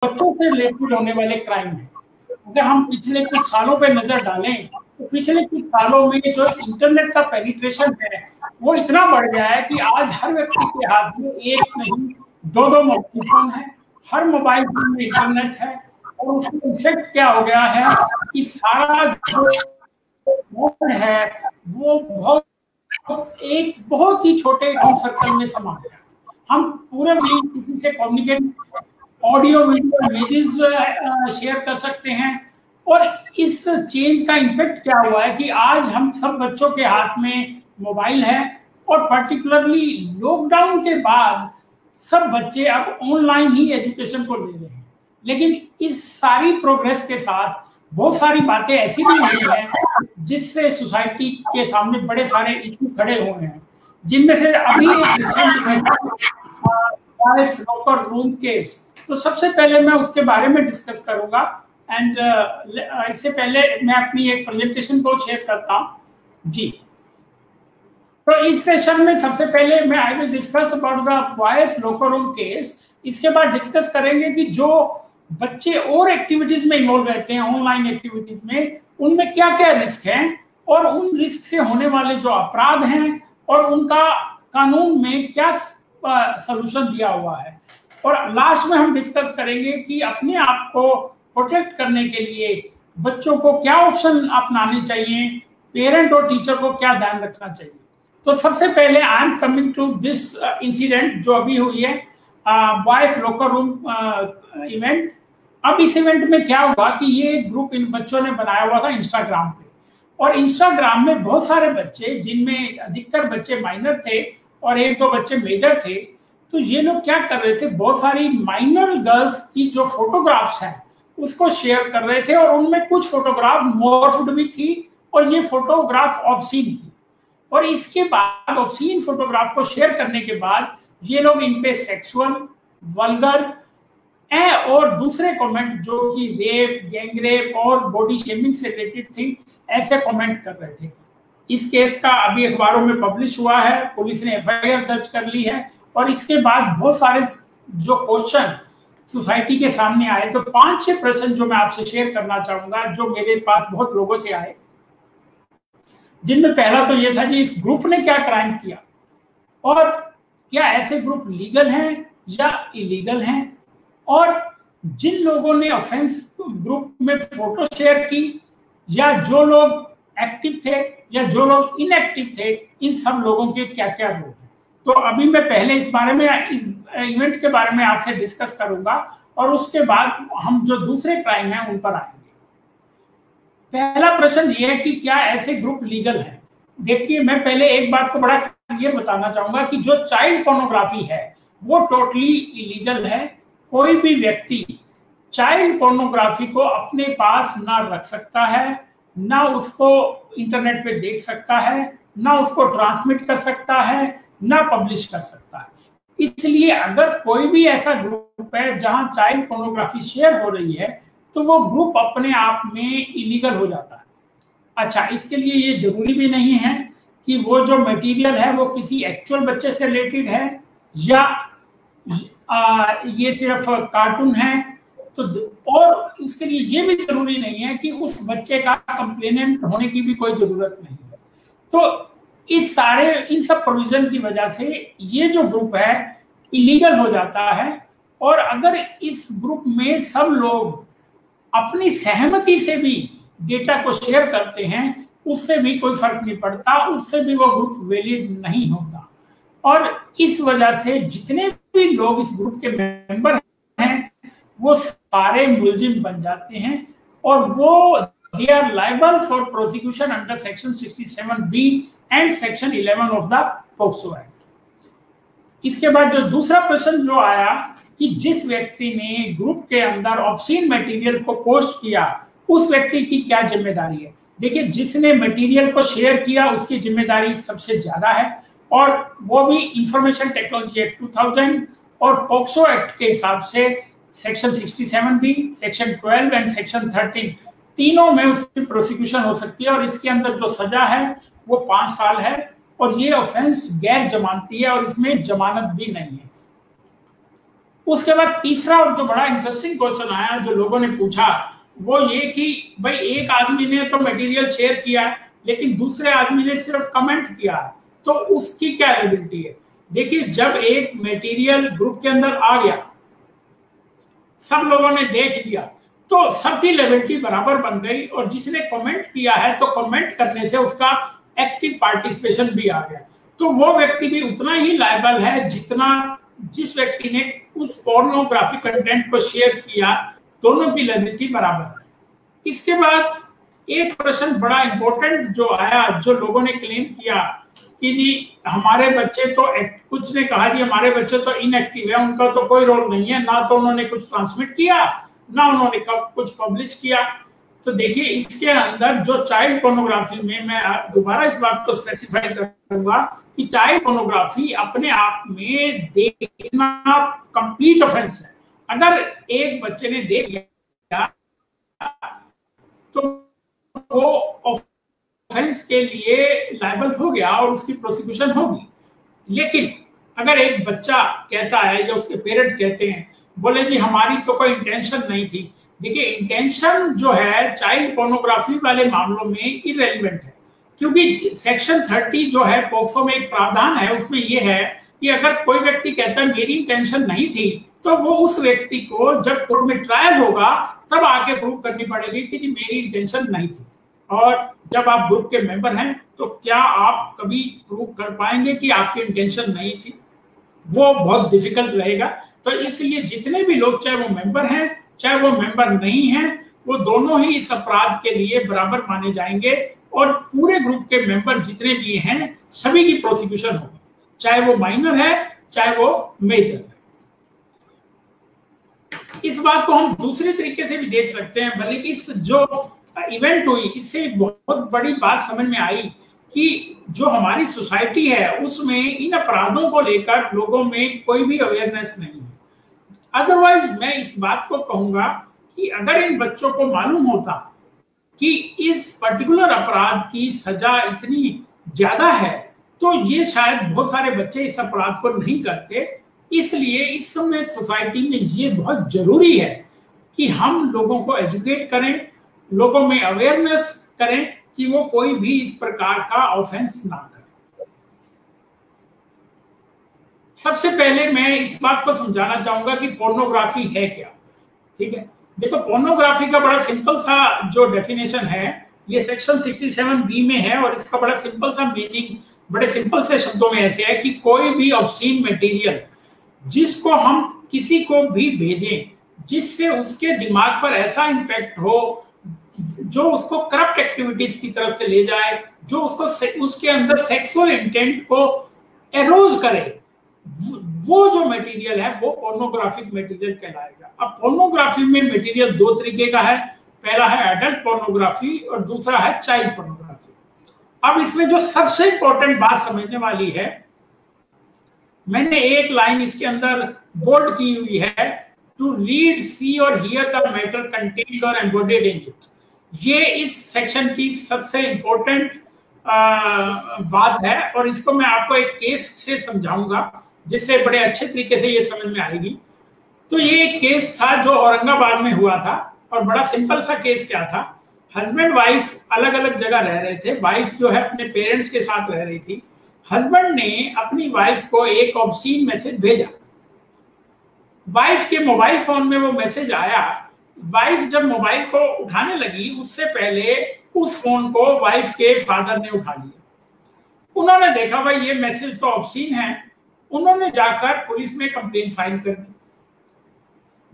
बच्चों से रिलेटेड होने वाले क्राइम है। अगर हम पिछले कुछ सालों पे नजर डालें तो पिछले कुछ सालों में जो इंटरनेट का पेनिट्रेशन है वो इतना बढ़ गया है कि आज हर व्यक्ति के हाथ में एक नहीं दो दो मोबाइल फोन है। हर मोबाइल फोन में इंटरनेट है और उसका इफेक्ट क्या हो गया है कि सारा जो वर्ल्ड है वो एक बहुत ही छोटे सर्कल में समा गया। हम पूरे भी किसी से communicate audio video images share कर सकते हैं। और इस चेंज का इम्पैक्ट क्या हुआ है कि आज हम सब बच्चों के हाथ में मोबाइल है और पर्टिकुलरली लॉकडाउन के बाद सब बच्चे अब ऑनलाइन ही एजुकेशन को ले रहे हैं। लेकिन इस सारी प्रोग्रेस के साथ बहुत सारी बातें ऐसी भी हुई हैं जिससे सोसाइटी के सामने बड़े सारे इशू खड़े हुए हैं, जिनमें से अभी एक रिसेंट लॉकर रूम केस। तो सबसे पहले मैं उसके बारे में डिस्कस करूंगा एंड इससे पहले मैं अपनी एक प्रेजेंटेशन को शेयर करता हूं जी। तो इस सेशन में सबसे पहले मैं I will discuss about the boys locker room case. इसके बाद डिस्कस करेंगे कि जो बच्चे और एक्टिविटीज में इन्वॉल्व रहते हैं ऑनलाइन एक्टिविटीज में, उनमें क्या क्या रिस्क हैं और उन रिस्क से होने वाले जो अपराध हैं और उनका कानून में क्या सॉल्यूशन दिया हुआ है। और लास्ट में हम डिस्कस करेंगे कि अपने आप को प्रोटेक्ट करने के लिए बच्चों को क्या ऑप्शन अपनाने चाहिए, पेरेंट और टीचर को क्या ध्यान रखना चाहिए। तो सबसे पहले I am coming to this incident जो अभी हुई है, बॉयज लॉकर रूम इवेंट। अब इस इवेंट में क्या हुआ कि ये ग्रुप इन बच्चों ने बनाया हुआ था इंस्टाग्राम पे, और इंस्टाग्राम में बहुत सारे बच्चे, जिनमें अधिकतर बच्चे माइनर थे और एक दो बच्चे मेजर थे। तो ये लोग क्या कर रहे थे, बहुत सारी माइनर गर्ल्स की जो फोटोग्राफ्स हैं उसको शेयर कर रहे थे और उनमें कुछ फोटोग्राफ मॉर्फ्ड भी थी और ये फोटोग्राफ ऑब्सीन थी। और इसके बाद ऑब्सीन फोटोग्राफ को शेयर करने के बाद ये लोग इन पे सेक्सुअल, वल्गर और दूसरे कमेंट जो कि रेप, गैंग रेप और बॉडी शेमिंग से रिलेटेड थी, ऐसे कमेंट कर रहे थे। इस केस का अभी अखबारों में पब्लिश हुआ है, पुलिस ने एफआईआर दर्ज कर ली है। और इसके बाद बहुत सारे जो क्वेश्चन सोसाइटी के सामने आए, तो 5-6 प्रश्न जो मैं आपसे शेयर करना चाहूंगा जो मेरे पास बहुत लोगों से आए, जिनमें पहला तो ये था कि इस ग्रुप ने क्या क्राइम किया और क्या ऐसे ग्रुप लीगल हैं या इलीगल हैं, और जिन लोगों ने ऑफेंस ग्रुप में फोटो शेयर की या जो लोग एक्टिव थे या जो लोग इनएक्टिव थे, इन सब लोगों के क्या क्या रोल है। तो अभी मैं पहले इस बारे में, इस इवेंट के बारे में आपसे डिस्कस करूंगा और उसके बाद हम जो दूसरे क्राइम हैं उन पर आएंगे। पहला प्रश्न ये है कि क्या ऐसे ग्रुप लीगल हैं। देखिए, मैं पहले एक बात को बड़ा क्लियर बताना चाहूंगा कि जो चाइल्ड पोर्नोग्राफी है वो टोटली इलीगल है। कोई भी व्यक्ति चाइल्ड पोर्नोग्राफी को अपने पास ना रख सकता है, ना उसको इंटरनेट पे देख सकता है, ना उसको ट्रांसमिट कर सकता है, ना पब्लिश कर सकता है। इसलिए अगर कोई भी ऐसा ग्रुप है जहां चाइल्ड पोर्नोग्राफी शेयर हो रही है तो वो ग्रुप अपने आप में इलीगल हो जाता है। अच्छा, इसके लिए ये जरूरी भी नहीं है कि वो जो मटेरियल है वो किसी एक्चुअल बच्चे से रिलेटेड है या ये सिर्फ कार्टून है। तो और इसके लिए ये भी जरूरी नहीं है कि उस बच्चे का कंप्लेनेंट होने की भी कोई जरूरत नहीं है। तो इन सब प्रोविजन की वजह से ये जो ग्रुप है इलीगल हो जाता है। और अगर इस ग्रुप में सब लोग अपनी सहमति से भी डेटा को शेयर करते हैं, उससे भी कोई फर्क नहीं पड़ता, उससे भी वो ग्रुप वैलिड नहीं होता। और इस वजह से जितने भी लोग इस ग्रुप के मेंबर हैं वो सारे मुलजिम बन जाते हैं और वो they are liable for prosecution under section 67B and section 11 of the POCSO act. इसके बाद जो दूसरा प्रश्न जो आया कि जिस व्यक्ति ने ग्रुप के अंदर ऑब्सीन मटेरियल को पोस्ट किया उस व्यक्ति की क्या जिम्मेदारी है। देखिए, जिसने मटेरियल को शेयर किया उसकी जिम्मेदारी सबसे ज्यादा है, और वो भी इंफॉर्मेशन टेक्नोलॉजी एक्ट 2000 और पोक्सो एक्ट के हिसाब से section 67B, section 12 and section 13 तीनों में उसकी प्रोसिक्यूशन हो सकती है। और इसके अंदर जो सजा है वो 5 साल है और ये ऑफेंस गैर जमानती है और इसमें जमानत भी नहीं है। उसके बाद तीसरा और जो बड़ा इंटरेस्टिंग क्वेश्चन आया जो लोगों ने पूछा वो ये कि भाई एक आदमी ने तो मटेरियल शेयर किया है लेकिन दूसरे आदमी ने सिर्फ कमेंट किया है, तो उसकी क्या एलिजिबिलिटी है? देखिए, जब एक मटेरियल ग्रुप के अंदर आ गया, सब लोगों ने देख लिया, तो सबकी लेवलिटी बराबर बन गई और जिसने कमेंट किया है तो कमेंट करने से उसका एक्टिव पार्टिसिपेशन भी आ गया, तो वो व्यक्ति भी उतना ही लायबल है जितना जिस व्यक्ति ने उस पोर्नोग्राफिक कंटेंट को शेयर किया। दोनों की लेवलिटी बराबर है। इसके बाद एक प्रश्न बड़ा इंपॉर्टेंट जो आया, जो लोगों ने क्लेम किया कि जी हमारे बच्चे तो, कुछ ने कहा जी हमारे बच्चे तो इनएक्टिव है, उनका तो कोई रोल नहीं है, ना तो उन्होंने कुछ ट्रांसमिट किया ना उन्होंने कुछ पब्लिश किया। तो देखिए, इसके अंदर जो चाइल्ड पोर्नोग्राफी में, मैं दोबारा इस बात को स्पेसिफाई करूंगा कि चाइल्ड पोर्नोग्राफी अपने आप में देखना कंप्लीट ऑफेंस है। अगर एक बच्चे ने देख लिया तो वो ऑफेंस के लिए लायबल हो गया और उसकी प्रोसिक्यूशन होगी। लेकिन अगर एक बच्चा कहता है या उसके पेरेंट कहते हैं, बोले जी हमारी तो कोई इंटेंशन नहीं थी। देखिए, इंटेंशन जो है चाइल्ड पोर्नोग्राफी वाले मामलों में इररेलेवेंट है, क्योंकि सेक्शन 30 जो है पोक्सो में एक प्रावधान है, उसमें ये है कि अगर कोई व्यक्ति कहता है मेरी इंटेंशन नहीं थी, तो वो उस व्यक्ति को जब कोर्ट में ट्रायल होगा तब आके प्रूव करनी पड़ेगी कि जी मेरी इंटेंशन नहीं थी। और जब आप ग्रुप के मेंबर हैं तो क्या आप कभी प्रूव कर पाएंगे कि आपकी इंटेंशन नहीं थी? वो बहुत डिफिकल्ट रहेगा। तो इसलिए जितने भी लोग, चाहे वो मेंबर हैं चाहे वो मेंबर नहीं हैं, वो दोनों ही इस अपराध के लिए बराबर माने जाएंगे और पूरे ग्रुप के मेंबर जितने भी हैं सभी की प्रोसिक्यूशन होगी, चाहे वो माइनर है चाहे वो मेजर है। इस बात को हम दूसरे तरीके से भी देख सकते हैं, बल्कि इस जो इवेंट हुई इससे एक बहुत बड़ी बात समझ में आई कि जो हमारी सोसाइटी है उसमें इन अपराधों को लेकर लोगों में कोई भी अवेयरनेस नहीं है। अदरवाइज मैं इस बात को कहूंगा कि अगर इन बच्चों को मालूम होता कि इस पर्टिकुलर अपराध की सजा इतनी ज्यादा है तो ये शायद बहुत सारे बच्चे इस अपराध को नहीं करते। इसलिए इस समय सोसाइटी में ये बहुत जरूरी है कि हम लोगों को एजुकेट करें, लोगों में अवेयरनेस करें कि वो कोई भी इस प्रकार का ऑफेंस ना करे। सबसे पहले मैं इस बात को समझाना चाहूंगा कि पोर्नोग्राफी है क्या। ठीक है, देखो, पोर्नोग्राफी का बड़ा सिंपल सा जो डेफिनेशन है ये सेक्शन 67B में है और इसका बड़ा सिंपल सा मीनिंग बड़े सिंपल से शब्दों में ऐसे है कि कोई भी ऑब्सीन मटेरियल जिसको हम किसी को भी भेजें जिससे उसके दिमाग पर ऐसा इंपैक्ट हो जो उसको करप्ट एक्टिविटीज की तरफ से ले जाए, जो उसको उसके अंदर सेक्सुअल इंटेंट को एरोज करे, वो जो मटेरियल है वो पोर्नोग्राफिक मटेरियल कहलाएगा। अब पोर्नोग्राफी में मटेरियल दो तरीके का है, पहला है एडल्ट पोर्नोग्राफी और दूसरा है चाइल्ड पोर्नोग्राफी। अब इसमें जो सबसे इंपॉर्टेंट बात समझने वाली है, मैंने एक लाइन इसके अंदर बोल्ड की हुई है, टू रीड, सी और हियर द मैटर कंटेन्ड और एम्बोडेड इन इट। ये इस सेक्शन की सबसे इंपॉर्टेंट बात है और इसको मैं आपको एक केस से समझाऊंगा जिससे बड़े अच्छे तरीके से ये समझ में आएगी। तो ये एक केस था जो औरंगाबाद में हुआ था और बड़ा सिंपल सा केस क्या था, हस्बैंड वाइफ अलग अलग जगह रह रहे थे। वाइफ जो है अपने पेरेंट्स के साथ रह रही थी। हस्बैंड ने अपनी वाइफ को एक ऑब्सीन मैसेज भेजा। वाइफ के मोबाइल फोन में वो मैसेज आया। वाइफ जब मोबाइल को उठाने लगी उससे पहले उस फोन को वाइफ के फादर ने उठा लिया। उन्होंने देखा भाई ये मैसेज तो ऑब्सीन है। उन्होंने जाकर पुलिस में कंप्लेंट फाइल कर दी।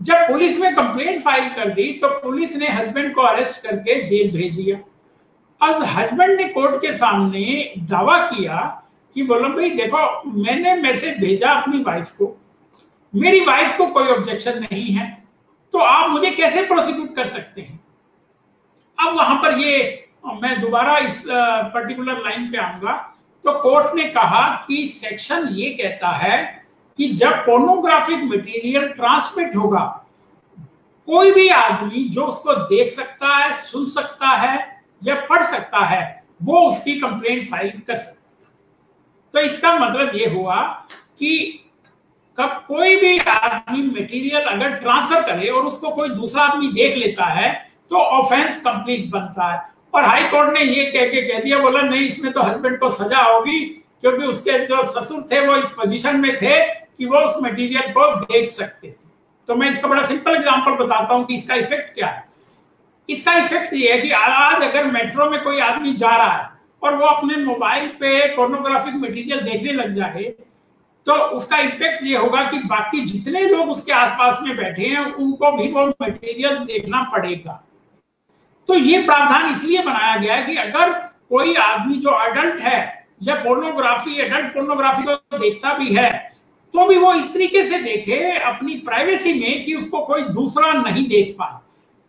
जब पुलिस में कंप्लेंट फाइल कर दी तो पुलिस ने हस्बैंड को अरेस्ट करके जेल भेज दिया। अब हस्बैंड ने कोर्ट के सामने दावा किया कि बोलो भाई देखो, मैंने मैसेज भेजा अपनी वाइफ को, मेरी वाइफ को कोई ऑब्जेक्शन नहीं है, तो आप मुझे कैसे प्रोसिक्यूट कर सकते हैं। अब वहां पर ये मैं दोबारा इस पर्टिकुलर लाइन पे आऊंगा। तो कोर्ट ने कहा कि सेक्शन ये कहता है कि जब पोर्नोग्राफिक मटेरियल ट्रांसमिट होगा, कोई भी आदमी जो उसको देख सकता है, सुन सकता है या पढ़ सकता है, वो उसकी कंप्लेंट फाइल कर सकता है। तो इसका मतलब ये हुआ कि कब कोई भी आदमी मटेरियल अगर ट्रांसफर करे और उसको कोई दूसरा आदमी देख लेता है तो ऑफेंस कंप्लीट बनता है। और हाई कोर्ट ने ये कह दिया, बोला नहीं इसमें तो हस्बैंड को सजा होगी, क्योंकि उसके जो ससुर थे वो इस पोजीशन में थे कि वो उस मटेरियल को देख सकते थे। तो मैं इसका बड़ा सिंपल एग्जांपल बताता हूं कि इसका इफेक्ट क्या है। इसका इफेक्ट ये है कि आज अगर मेट्रो में कोई आदमी जा रहा है और वो अपने मोबाइल पे पोर्नोग्राफिक मटेरियल देखने लग जाए तो उसका इफेक्ट ये होगा कि बाकी जितने लोग उसके आसपास में बैठे हैं उनको भी वो मटेरियल देखना पड़ेगा। तो ये प्रावधान इसलिए बनाया गया है कि अगर कोई आदमी जो अडल्ट है या अडल्ट पोर्नोग्राफी को देखता भी है तो भी वो इस तरीके से देखे अपनी प्राइवेसी में कि उसको कोई दूसरा नहीं देख पाए।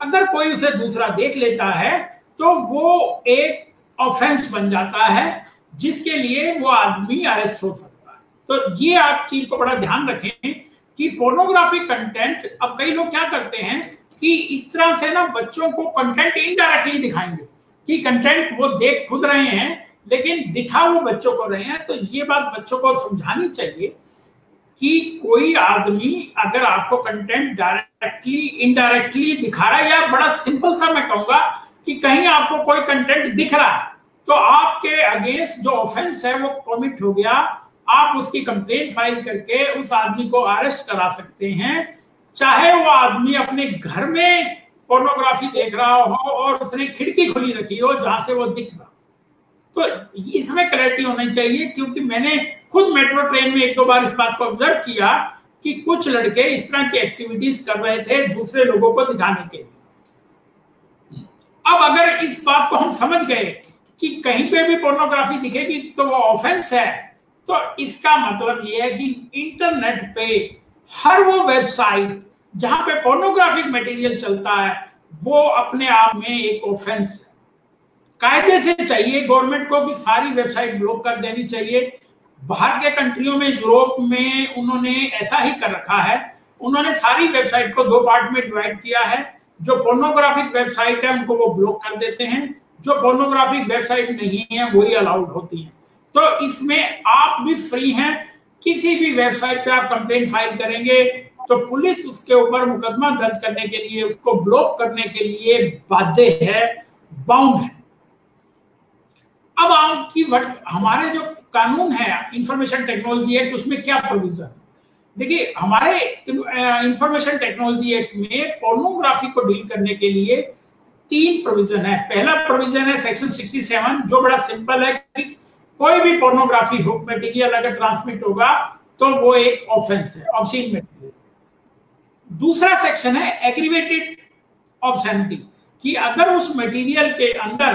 अगर कोई उसे दूसरा देख लेता है तो वो एक ऑफेंस बन जाता है जिसके लिए वो आदमी अरेस्ट हो सकता है। तो ये आप चीज को बड़ा ध्यान रखें कि पोर्नोग्राफिक कंटेंट, अब कई लोग क्या करते हैं कि इस तरह से ना बच्चों को कंटेंट इनडायरेक्टली दिखाएंगे कि कंटेंट वो देख खुद रहे हैं लेकिन दिखा वो बच्चों को रहे हैं। तो ये बात बच्चों को समझानी चाहिए कि कोई आदमी अगर आपको कंटेंट डायरेक्टली इनडायरेक्टली दिखा रहा है, या बड़ा सिंपल सा मैं कहूंगा कि कहीं आपको कोई कंटेंट दिख रहा है तो आपके अगेंस्ट जो ऑफेंस है वो कमिट हो गया, आप उसकी कंप्लेंट फाइल करके उस आदमी को अरेस्ट करा सकते हैं, चाहे वो आदमी अपने घर में पोर्नोग्राफी देख रहा हो और उसने खिड़की खुली रखी हो जहां से वो दिख रहा। तो इसमें क्लैरिटी होनी चाहिए, क्योंकि मैंने खुद मेट्रो ट्रेन में एक दो बार इस बात को ऑब्जर्व किया कि कुछ लड़के इस तरह की एक्टिविटीज कर रहे थे दूसरे लोगों को दिखाने के लिए। अब अगर इस बात को हम समझ गए कि कहीं पे भी पोर्नोग्राफी दिखेगी तो वो ऑफेंस है, तो इसका मतलब ये है कि इंटरनेट पे हर वो वेबसाइट जहां पे पोर्नोग्राफिक मटेरियल चलता है वो अपने आप में एक ऑफेंस है। कायदे से चाहिए गवर्नमेंट को कि सारी वेबसाइट ब्लॉक कर देनी चाहिए। बाहर के कंट्रियों में, यूरोप में उन्होंने ऐसा ही कर रखा है। उन्होंने सारी वेबसाइट को दो पार्ट में डिवाइड किया है। जो पोर्नोग्राफिक वेबसाइट है उनको वो ब्लॉक कर देते हैं, जो पोर्नोग्राफिक वेबसाइट नहीं है वही अलाउड होती है। तो इसमें आप भी फ्री हैं, किसी भी वेबसाइट पे आप कंप्लेंट फाइल करेंगे तो पुलिस उसके ऊपर मुकदमा दर्ज करने के लिए, उसको ब्लॉक करने के लिए बाध्य है, बाउंड है। अब आपकी हमारे जो कानून है इंफॉर्मेशन टेक्नोलॉजी एक्ट, उसमें क्या प्रोविजन? देखिए, हमारे इंफॉर्मेशन टेक्नोलॉजी एक्ट में पोर्नोग्राफी को डील करने के लिए 3 प्रोविजन है। पहला प्रोविजन है सेक्शन 67, जो बड़ा सिंपल है कि कोई भी पोर्नोग्राफी मटेरियल अगर ट्रांसमिट होगा तो वो एक ऑफेंस है, ऑब्सीन मटेरियल। दूसरा सेक्शन है एग्रीवेटेड ऑब्सैनिटी, कि अगर उस मटेरियल के अंदर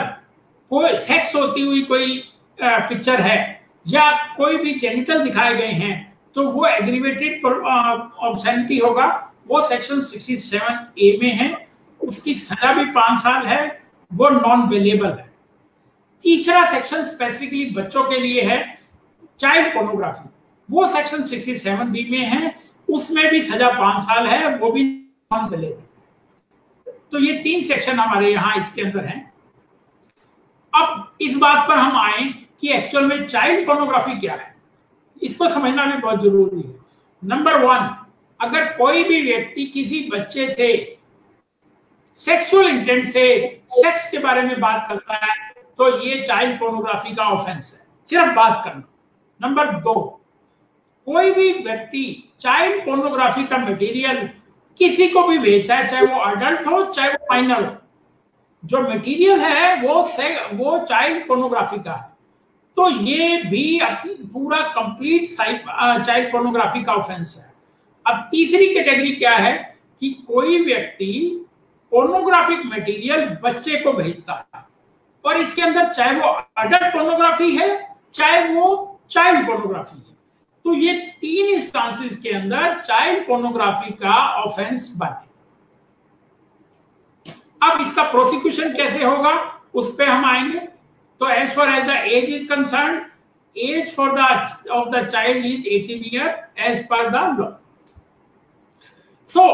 कोई सेक्स होती हुई कोई पिक्चर है या कोई भी जेनिटल दिखाए गए हैं तो वो एग्रीवेटेड ऑब्सैनिटी होगा। वो सेक्शन 67A में है, उसकी सजा भी 5 साल है, वो नॉन बेलेबल है। तीसरा सेक्शन स्पेसिफिकली बच्चों के लिए है, चाइल्ड पोर्नोग्राफी, वो सेक्शन 67B में है, उसमें भी सजा 5 साल है, वो भी नॉन बेलेबल। तो ये 3 सेक्शन हमारे यहाँ इसके अंदर हैं। अब इस बात पर हम आए कि एक्चुअल में चाइल्ड पोर्नोग्राफी क्या है, इसको समझना भी बहुत जरूरी है। नंबर 1, अगर कोई भी व्यक्ति किसी बच्चे से सेक्सुअल इंटेंट से सेक्स के बारे में बात करता है तो ये चाइल्ड पोर्नोग्राफी का ऑफेंस है, सिर्फ बात करना। नंबर 2, कोई भी व्यक्ति चाइल्ड पोर्नोग्राफी का मटेरियल किसी को भी भेजता है, चाहे वो अडल्ट हो चाहे वो माइनर हो, जो मटेरियल है वो चाइल्ड पोर्नोग्राफी का है, तो ये भी पूरा कंप्लीट चाइल्ड पोर्नोग्राफी का ऑफेंस है। अब तीसरी कैटेगरी क्या है कि कोई व्यक्ति पोर्नोग्राफिक मटेरियल बच्चे को भेजता है और इसके अंदर चाहे वो अडल्ट पोर्नोग्राफी है चाहे वो चाइल्ड पोर्नोग्राफी है, तो ये 3 इंस्टांसेस के अंदर चाइल्ड पोर्नोग्राफी का ऑफेंस बने। अब इसका प्रोसिक्यूशन कैसे होगा उस पे हम आएंगे। तो as far as the age is concerned, as for the of the child is 18 year age पर the law. So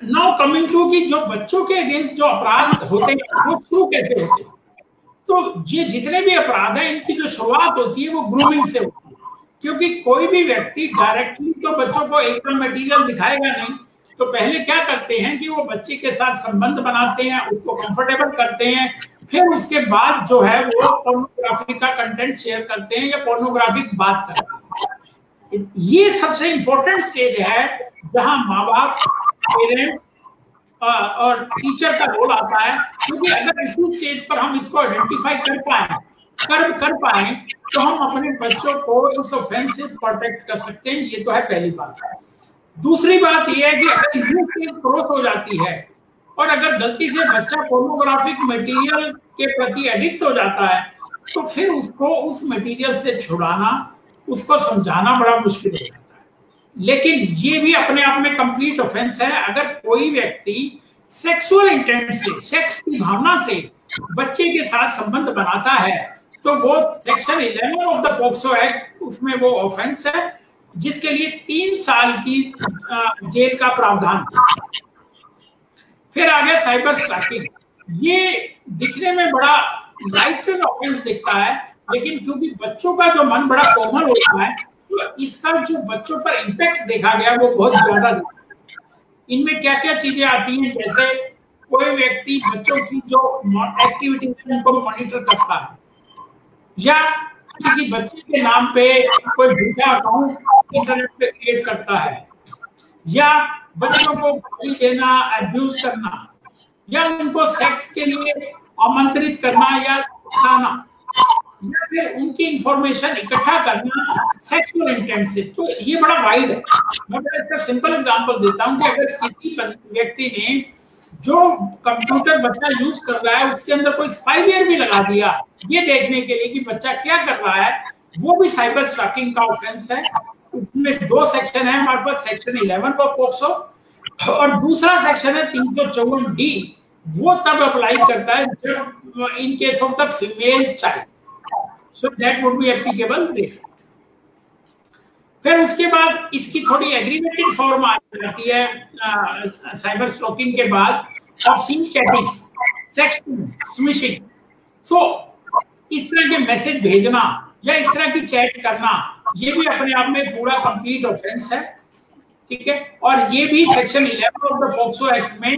now coming to कि जो बच्चों के अगेंस्ट जो अपराध होते हैं वो शुरू कैसे होते हैं। तो ये जितने भी अपराध हैं इनकी जो शुरुआत होती है वो ग्रूमिंग से होती है। क्योंकि कोई भी व्यक्ति डायरेक्टली तो बच्चों को एकदम मटेरियल दिखाएगा नहीं, तो पहले क्या करते हैं कि वो बच्चे के साथ संबंध बनाते हैं, उसको कंफर्टेबल करते हैं, फिर उसके बाद जो है वो पोर्नोग्राफी का कंटेंट शेयर करते हैं या पोर्नोग्राफिक बात करते हैं। ये सबसे इंपॉर्टेंट स्टेज है जहां माँ बाप, पेरेंट्स और टीचर का रोल आता है, क्योंकि अगर इसी स्टेज पर हम इसको आइडेंटिफाई कर पाए तो हम अपने बच्चों को इस ऑफेंस से प्रोटेक्ट कर सकते हैं। ये तो है पहली बात। दूसरी बात यह है कि अगर ये स्टेज क्रॉस हो जाती है और अगर गलती से बच्चा पोर्नोग्राफिक मटेरियल के प्रति एडिक्ट हो जाता है तो फिर उसको उस मटेरियल से छुड़ाना, उसको समझाना बड़ा मुश्किल हो जाता है। लेकिन ये भी अपने आप में कंप्लीट ऑफेंस है। अगर कोई व्यक्ति सेक्सुअल इंटेंट से, सेक्स की भावना से बच्चे के साथ संबंध बनाता है तो वो section 11 of the POCSO act, उसमें वो ऑफेंस है जिसके लिए 3 साल की जेल का प्रावधान। फिर आगे साइबर स्टॉकिंग। ये दिखने में बड़ा लाइट ऑफेंस दिखता है, लेकिन क्योंकि बच्चों का जो मन बड़ा कोमल होता है तो इसका जो बच्चों पर इम्पैक्ट देखा गया वो बहुत ज्यादा दिखता है। इनमें क्या क्या चीजें आती हैं, जैसे कोई व्यक्ति बच्चों की जो एक्टिविटी है उनको मॉनिटर करता है, या किसी बच्चे के नाम पे कोई झूठा अकाउंट इंटरनेट पे क्रिएट करता है, या बच्चों को गाली देना, अब्यूज करना, या उनको सेक्स के लिए आमंत्रित करना या उकसाना, या फिर उनकी इंफॉर्मेशन इकट्ठा करना सेक्सुअल इंटेंट से। तो ये बड़ा वाइड है। मैं इसका सिंपल एग्जांपल देता हूँ कि अगर किसी व्यक्ति ने जो कंप्यूटर बच्चा यूज कर रहा है उसके अंदर कोई स्पाईवेयर भी लगा दिया ये देखने के लिए कि बच्चा क्या कर रहा है, वो भी साइबर स्टॉकिंग का ऑफेंस है। उसमें 2 सेक्शन है हमारे पास, सेक्शन 11 ऑफ पॉक्सो और दूसरा सेक्शन है 354D। वो तब अप्लाई करता है जब in case of the female child, so that would be applicable there. फिर उसके बाद इसकी थोड़ी एग्रीगेटेड फॉर्म आ जाती है साइबर स्टॉकिंग के बाद, ऑब्सीन चैटिंग, सेक्सटिंग, स्मिशिंग। सो इस तरह के मैसेज भेजना या इस तरह की चैट करना ये भी अपने आप में पूरा कंप्लीट ऑफेंस है, ठीक है। और ये भी section 11 of the POCSO act में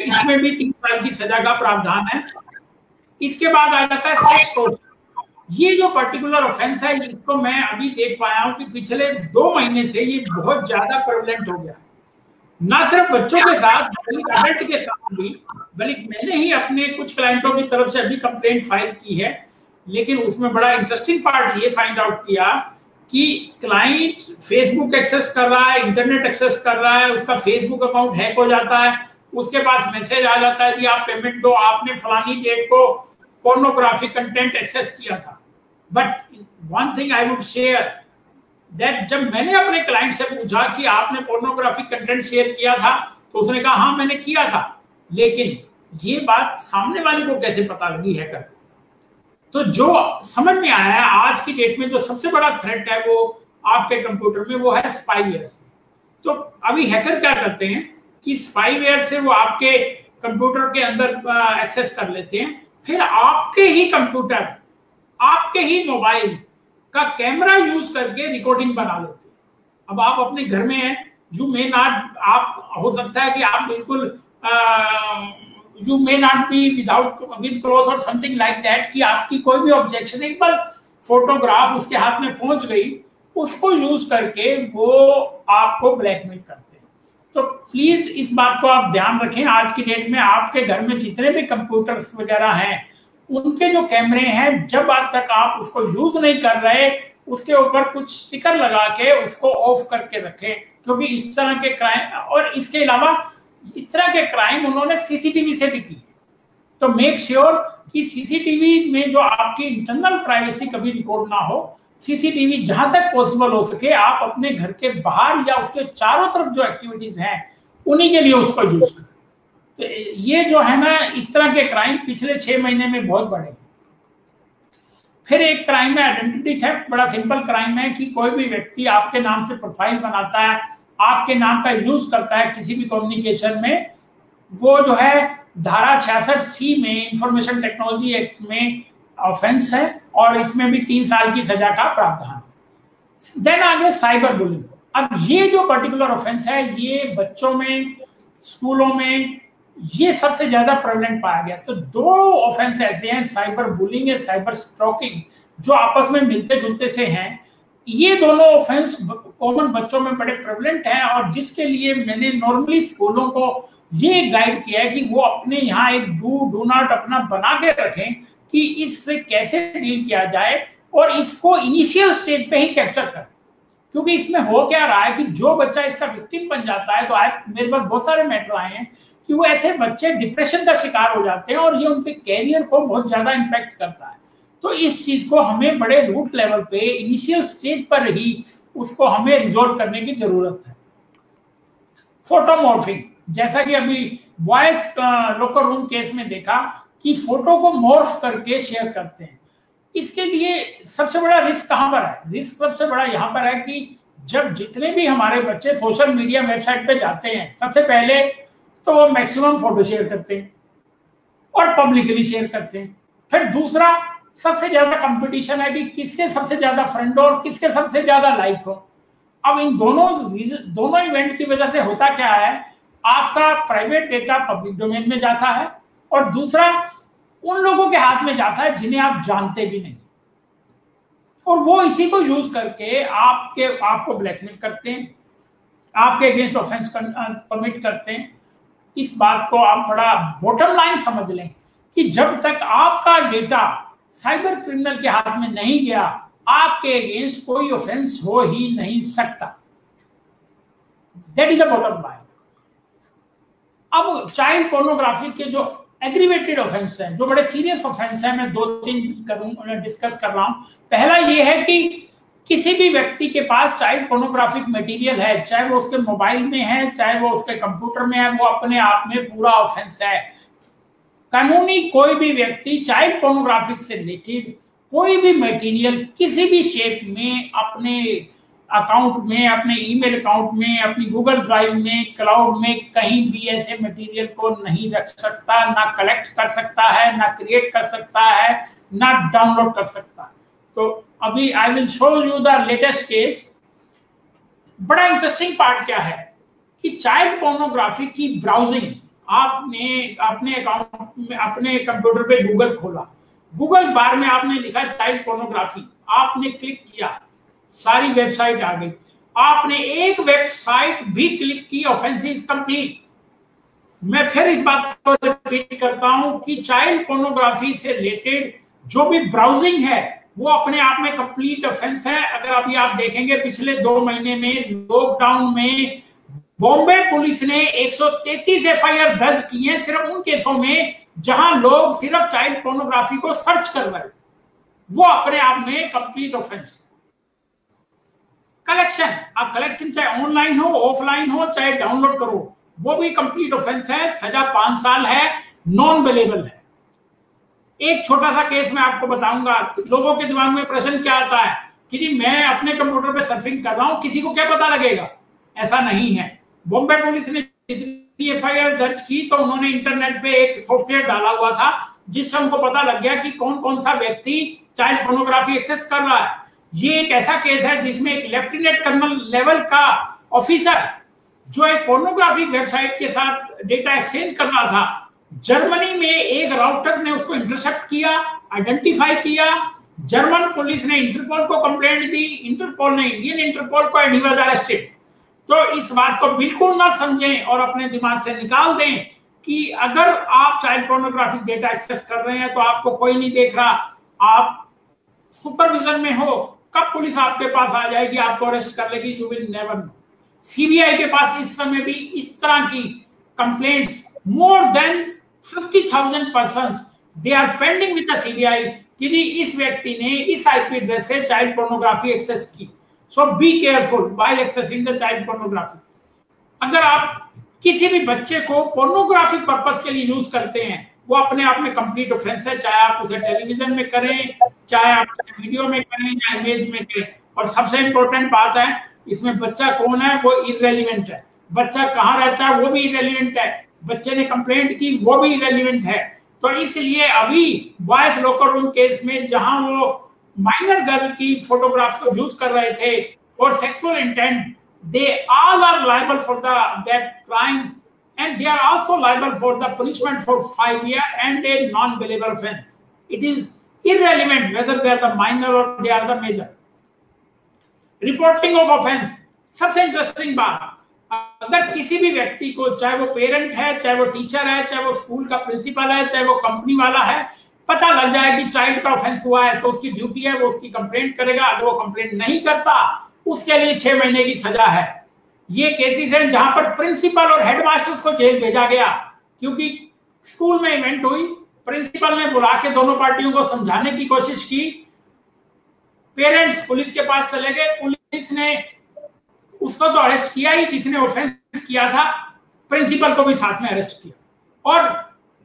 इसमें भी 3 साल की सजा का प्रावधान है। इसके बाद आ जाता है सेक्स टॉर्चर। ये जो पर्टिकुलर ऑफेंस है इसको मैं अभी देख पाया हूं कि पिछले 2 महीने से ये बहुत ज्यादा प्रेवलेंट हो गया, ना सिर्फ बच्चों के साथ बल्कि अडल्ट के साथ भी। बल्कि मैंने ही अपने कुछ क्लाइंटों की तरफ से अभी कंप्लेंट फाइल की है, लेकिन उसमें बड़ा इंटरेस्टिंग पार्ट ये फाइंड आउट किया कि क्लाइंट फेसबुक एक्सेस कर रहा है, इंटरनेट एक्सेस कर रहा है, उसका फेसबुक अकाउंट हैक हो जाता है, उसके पास मैसेज आ जाता है कि आप पेमेंट दो, आपने फलानी डेट को पोर्नोग्राफिक कंटेंट एक्सेस किया था। But one thing I would share that जब मैंने अपने क्लाइंट से पूछा कि आपने पोर्नोग्राफिक कंटेंट शेयर किया था तो उसने कहा हाँ मैंने किया था, लेकिन ये बात सामने वाले को कैसे पता लगी हैकर। तो जो समझ में आया है आज की डेट में जो सबसे बड़ा थ्रेट है वो आपके कंप्यूटर में वो है स्पाईवेयर से। तो अभी हैकर क्या करते हैं कि स्पाईवेयर से वो आपके कंप्यूटर के अंदर एक्सेस कर लेते हैं, फिर आपके ही कंप्यूटर, आपके ही मोबाइल का कैमरा यूज करके रिकॉर्डिंग बना लेते हैं। अब आप अपने घर में हैं, यू मे नॉट, आप हो सकता है कि आप बिल्कुल you may not be with cloth और समथिंग लाइक दैट, कि आपकी कोई भी ऑब्जेक्शनेबल फोटोग्राफ उसके हाथ में पहुंच गई, उसको यूज करके वो आपको ब्लैकमेल करते हैं। तो प्लीज इस बात को आप ध्यान रखें। आज की डेट में आपके घर में जितने भी कंप्यूटर्स वगैरह हैं उनके जो कैमरे हैं, जब आज तक आप उसको यूज नहीं कर रहे उसके ऊपर कुछ स्टिकर लगा के उसको ऑफ करके रखें, क्योंकि इस तरह के क्राइम, और इसके अलावा इस तरह के क्राइम उन्होंने सीसीटीवी से भी किए। तो मेक श्योर कि सीसीटीवी में जो आपकी इंटरनल प्राइवेसी कभी रिकॉर्ड ना हो। सीसीटीवी जहां तक पॉसिबल हो सके आप अपने घर के बाहर या उसके चारों तरफ जो एक्टिविटीज हैं उन्हीं के लिए उसको यूज करें। तो ये जो है ना, इस तरह के क्राइम पिछले 6 महीने में बहुत बढ़े। फिर एक क्राइम है आइडेंटिटी थेफ्ट। बड़ा सिंपल क्राइम है कि कोई भी व्यक्ति आपके नाम से प्रोफाइल बनाता है, आपके नाम का यूज करता है किसी भी कम्युनिकेशन में, वो जो है धारा 66C में इंफॉर्मेशन टेक्नोलॉजी एक्ट में ऑफेंस है और इसमें भी 3 साल की सजा का प्रावधान। देन आ गया साइबर बुलिंग। अब ये जो पर्टिकुलर ऑफेंस है ये बच्चों में, स्कूलों में ये सबसे ज्यादा प्रेवलेंट पाया गया। तो दो ऑफेंस ऐसे हैं, साइबर बुलिंग और साइबर स्टॉकिंग, जो आपस में मिलते जुलते से हैं। ये दोनों ऑफेंस कॉमन बच्चों में बड़े प्रेवलेंट हैं, और जिसके लिए मैंने नॉर्मली स्कूलों को ये गाइड किया है कि वो अपने यहाँ एक डू नॉट अपना बना के रखें कि इससे कैसे डील किया जाए, और इसको इनिशियल स्टेज पे ही कैप्चर करें। क्योंकि इसमें हो क्या रहा है कि जो बच्चा इसका विक्टिम बन जाता है, तो आज मेरे पास बहुत सारे मैटर आए हैं कि वो ऐसे बच्चे डिप्रेशन का शिकार हो जाते हैं, और ये उनके कैरियर को बहुत ज्यादा इम्पैक्ट करता है। तो इस चीज को हमें बड़े रूट लेवल पे इनिशियल स्टेज पर ही उसको हमें रिजोल्व करने की जरूरत है। फोटोमॉर्फिंग, जैसा कि अभी वॉइस लोकर रूम केस में देखा कि फोटो को मॉर्फ करके शेयर करते हैं। इसके लिए सबसे बड़ा रिस्क कहां पर है? रिस्क सबसे बड़ा यहां पर है कि जब जितने भी हमारे बच्चे सोशल मीडिया वेबसाइट पे जाते हैं, सबसे पहले तो वो मैक्सिमम फोटो शेयर करते हैं और पब्लिकली शेयर करते हैं। फिर दूसरा, सबसे ज्यादा कंपटीशन है कि किसके सबसे ज्यादा फ्रेंड हो और किसके सबसे ज्यादा लाइक हो। अब इन दोनों इवेंट की वजह से होता क्या है, आपका प्राइवेट डेटा पब्लिक डोमेन में जाता है, और दूसरा उन लोगों के हाथ में जाता है जिन्हें आप जानते भी नहीं, और वो इसी को यूज करके आपको ब्लैकमेल करते हैं, आपके अगेंस्ट ऑफेंस कमिट करते हैं। इस बात को आप बड़ा बॉटम लाइन समझ लें कि जब तक आपका डेटा साइबर क्रिमिनल के हाथ में नहीं गया, आपके अगेंस्ट कोई ऑफेंस हो ही नहीं सकता। That is the bottom line. अब चाइल्ड पोर्नोग्राफी के जो एग्रीवेटेड ऑफेंस है, जो बड़े सीरियस ऑफेंस है, मैं 2-3 डिस्कस कर रहा हूं। पहला ये है कि किसी भी व्यक्ति के पास चाइल्ड पोर्नोग्राफिक मटेरियल है, चाहे वो उसके मोबाइल में है, चाहे वो उसके कंप्यूटर में है, वो अपने आप में पूरा ऑफेंस है। कानूनी कोई भी व्यक्ति चाइल्ड पोर्नोग्राफिक से रिलेटेड कोई भी मटेरियल किसी भी शेप में अपने अकाउंट में, अपने ईमेल अकाउंट में, अपनी गूगल ड्राइव में, क्लाउड में कहीं भी ऐसे मटेरियल को नहीं रख सकता, ना कलेक्ट कर सकता है, ना क्रिएट कर सकता है, ना डाउनलोड कर सकता। तो अभी I will show you the latest case. बड़ा इंटरेस्टिंग पार्ट क्या है कि चाइल्ड पोर्नोग्राफी की ब्राउजिंग, आपने अपने अकाउंट में, अपने कंप्यूटर पे गूगल खोला, गूगल बार में आपने लिखा चाइल्ड पोर्नोग्राफी, आपने क्लिक किया, सारी वेबसाइट आ गई। आपने एक वेबसाइट भी क्लिक की, ऑफेंस इज कंप्लीट। मैं फिर इस बात को रिपीट करता हूं कि चाइल्ड पोर्नोग्राफी से रिलेटेड जो भी ब्राउजिंग है वो अपने आप में कंप्लीट ऑफेंस है। अगर अभी आप देखेंगे पिछले 2 महीने में लॉकडाउन में बॉम्बे पुलिस ने 133 एफआईआर दर्ज की हैं सिर्फ उन केसों में जहां लोग सिर्फ चाइल्ड पोर्नोग्राफी को सर्च कर रहे थे। वो अपने आप में कंप्लीट ऑफेंस। कलेक्शन, अब कलेक्शन चाहे ऑनलाइन हो, ऑफलाइन हो, चाहे डाउनलोड करो, वो भी कंप्लीट ऑफेंस है। सजा 5 साल है, नॉन बेलेबल है। एक छोटा सा केस मैं आपको बताऊंगा। लोगों के दिमाग में प्रश्न क्या आता है कि जी मैं अपने कंप्यूटर पे सर्फिंग कर रहा हूं, किसी को क्या पता लगेगा? ऐसा नहीं है। बॉम्बे पुलिस ने जितनी एफआईआर दर्ज की तो उन्होंने इंटरनेट पे एक सॉफ्टवेयर डाला हुआ था जिससे उनको पता लग गया कि कौन कौन सा व्यक्ति चाइल्ड पोर्नोग्राफी एक्सेस कर रहा है। ये एक ऐसा केस है जिसमें एक लेफ्टिनेंट कर्नल लेवल का ऑफिसर जो एक पोर्नोग्राफिक वेबसाइट के साथ डेटा एक्सचेंज कर रहा था, जर्मनी में एक राउटर ने उसको इंटरसेप्ट किया, आइडेंटिफाई किया। जर्मन पुलिस ने इंटरपोल को कंप्लेंट दी, इंटरपोल ने इंडियन इंटरपोल को, एंड ही वाज अरेस्टेड। तो इस बात को बिल्कुल ना समझें और अपने दिमाग से निकाल दें कि अगर आप चाइल्ड पोर्नोग्राफिक डेटा एक्सेस कर रहे हैं तो आपको कोई नहीं देख रहा, आप सुपरविजन में हो, कब पुलिस आपके पास आ जाएगी, आपको अरेस्ट कर लेगी, you will never know. CBI के पास इस समय भी इस तरह की complaints more than 50,000 persons they are pending with the CBI कि इस व्यक्ति ने इस आईपी एड्रेस से चाइल्ड पोर्नोग्राफी एक्सेस की। So be careful while accessing the child pornography. अगर आप किसी भी बच्चे को पोर्नोग्राफिक पर्पस के लिए यूज करते हैं, वो अपने आप में कंप्लीट ऑफेंस है, चाहे आप उसे टेलीविजन में करें, चाहे आप वीडियो में करें या इमेज में करें। और सबसे इंपॉर्टेंट बात है, इसमें बच्चा कौन है वो इररेलेवेंट है, बच्चा कहाँ रहता है वो भी इररेलेवेंट है, बच्चे ने कंप्लेंट की वो भी इररेलेवेंट है। तो इसलिए अभी वॉइस लोकर रूम केस में जहां वो माइनर गर्ल की फोटोग्राफ्स को यूज कर रहे थे for sexual intent, they all are liable for that crime, and they are also liable for the punishment for 5 years and a non-billable offense. It is irrelevant whether they are the minor or they are the major. Reporting of offense, सबसे interesting बात, अगर किसी भी व्यक्ति को, चाहे वो parent है, चाहे वो टीचर है, चाहे वो स्कूल का प्रिंसिपल है, चाहे वो कंपनी वाला है, पता लग जाए कि चाइल्ड का ऑफेंस हुआ है, तो उसकी ड्यूटी है वो उसकी कंप्लेंट करेगा। अगर वो कंप्लेंट नहीं करता उसके लिए 6 महीने की सजा है। ये केसेस हैं जहां पर प्रिंसिपल और हेडमास्टर्स को जेल भेजा गया क्योंकि स्कूल में इवेंट हुई, प्रिंसिपल ने बुला के दोनों पार्टियों को समझाने की कोशिश की, पेरेंट्स पुलिस के पास चले गए, पुलिस ने उसको तो अरेस्ट किया ही जिसने ऑफेंस किया था, प्रिंसिपल को भी साथ में अरेस्ट किया। और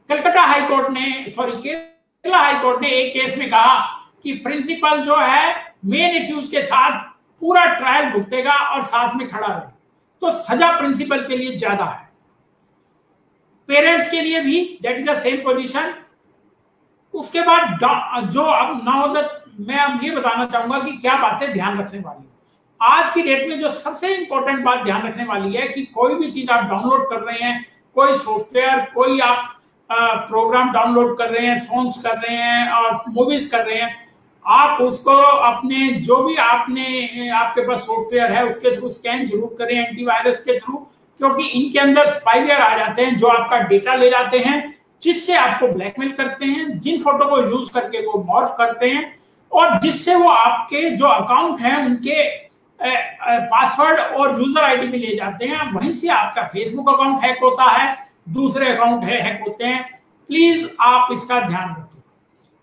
कलकत्ता हाई कोर्ट ने, केरला हाई कोर्ट ने एक केस में कहा कि प्रिंसिपल जो है मेन एक्यूज के साथ पूरा ट्रायल भुगतेगा और साथ में खड़ा रहे, तो सजा प्रिंसिपल के लिए ज्यादा है। पेरेंट्स के लिए भी that is the same position. उसके बाद जो अब नवोदय, मैं अब ये बताना चाहूंगा कि क्या बातें ध्यान रखने वाली। आज की डेट में जो सबसे इंपॉर्टेंट बात ध्यान रखने वाली है कि कोई भी चीज आप डाउनलोड कर रहे हैं, कोई सॉफ्टवेयर, कोई आप प्रोग्राम डाउनलोड कर रहे हैं, सॉन्ग्स कर रहे हैं और मूवीज कर रहे हैं, आप उसको अपने जो भी आपके पास सॉफ्टवेयर है उसके थ्रू स्कैन जरूर करें, एंटीवायरस के थ्रू, क्योंकि इनके अंदर स्पाईवेयर आ जाते हैं जो आपका डेटा ले जाते हैं, जिससे आपको ब्लैकमेल करते हैं, जिन फोटो को यूज करके वो मॉर्फ करते हैं और जिससे वो आपके जो अकाउंट हैं उनके पासवर्ड और यूजर आईडी भी ले जाते हैं। वहीं से आपका फेसबुक अकाउंट हैक होता है, दूसरे अकाउंट हैक होते हैं। प्लीज आप इसका ध्यान रखें।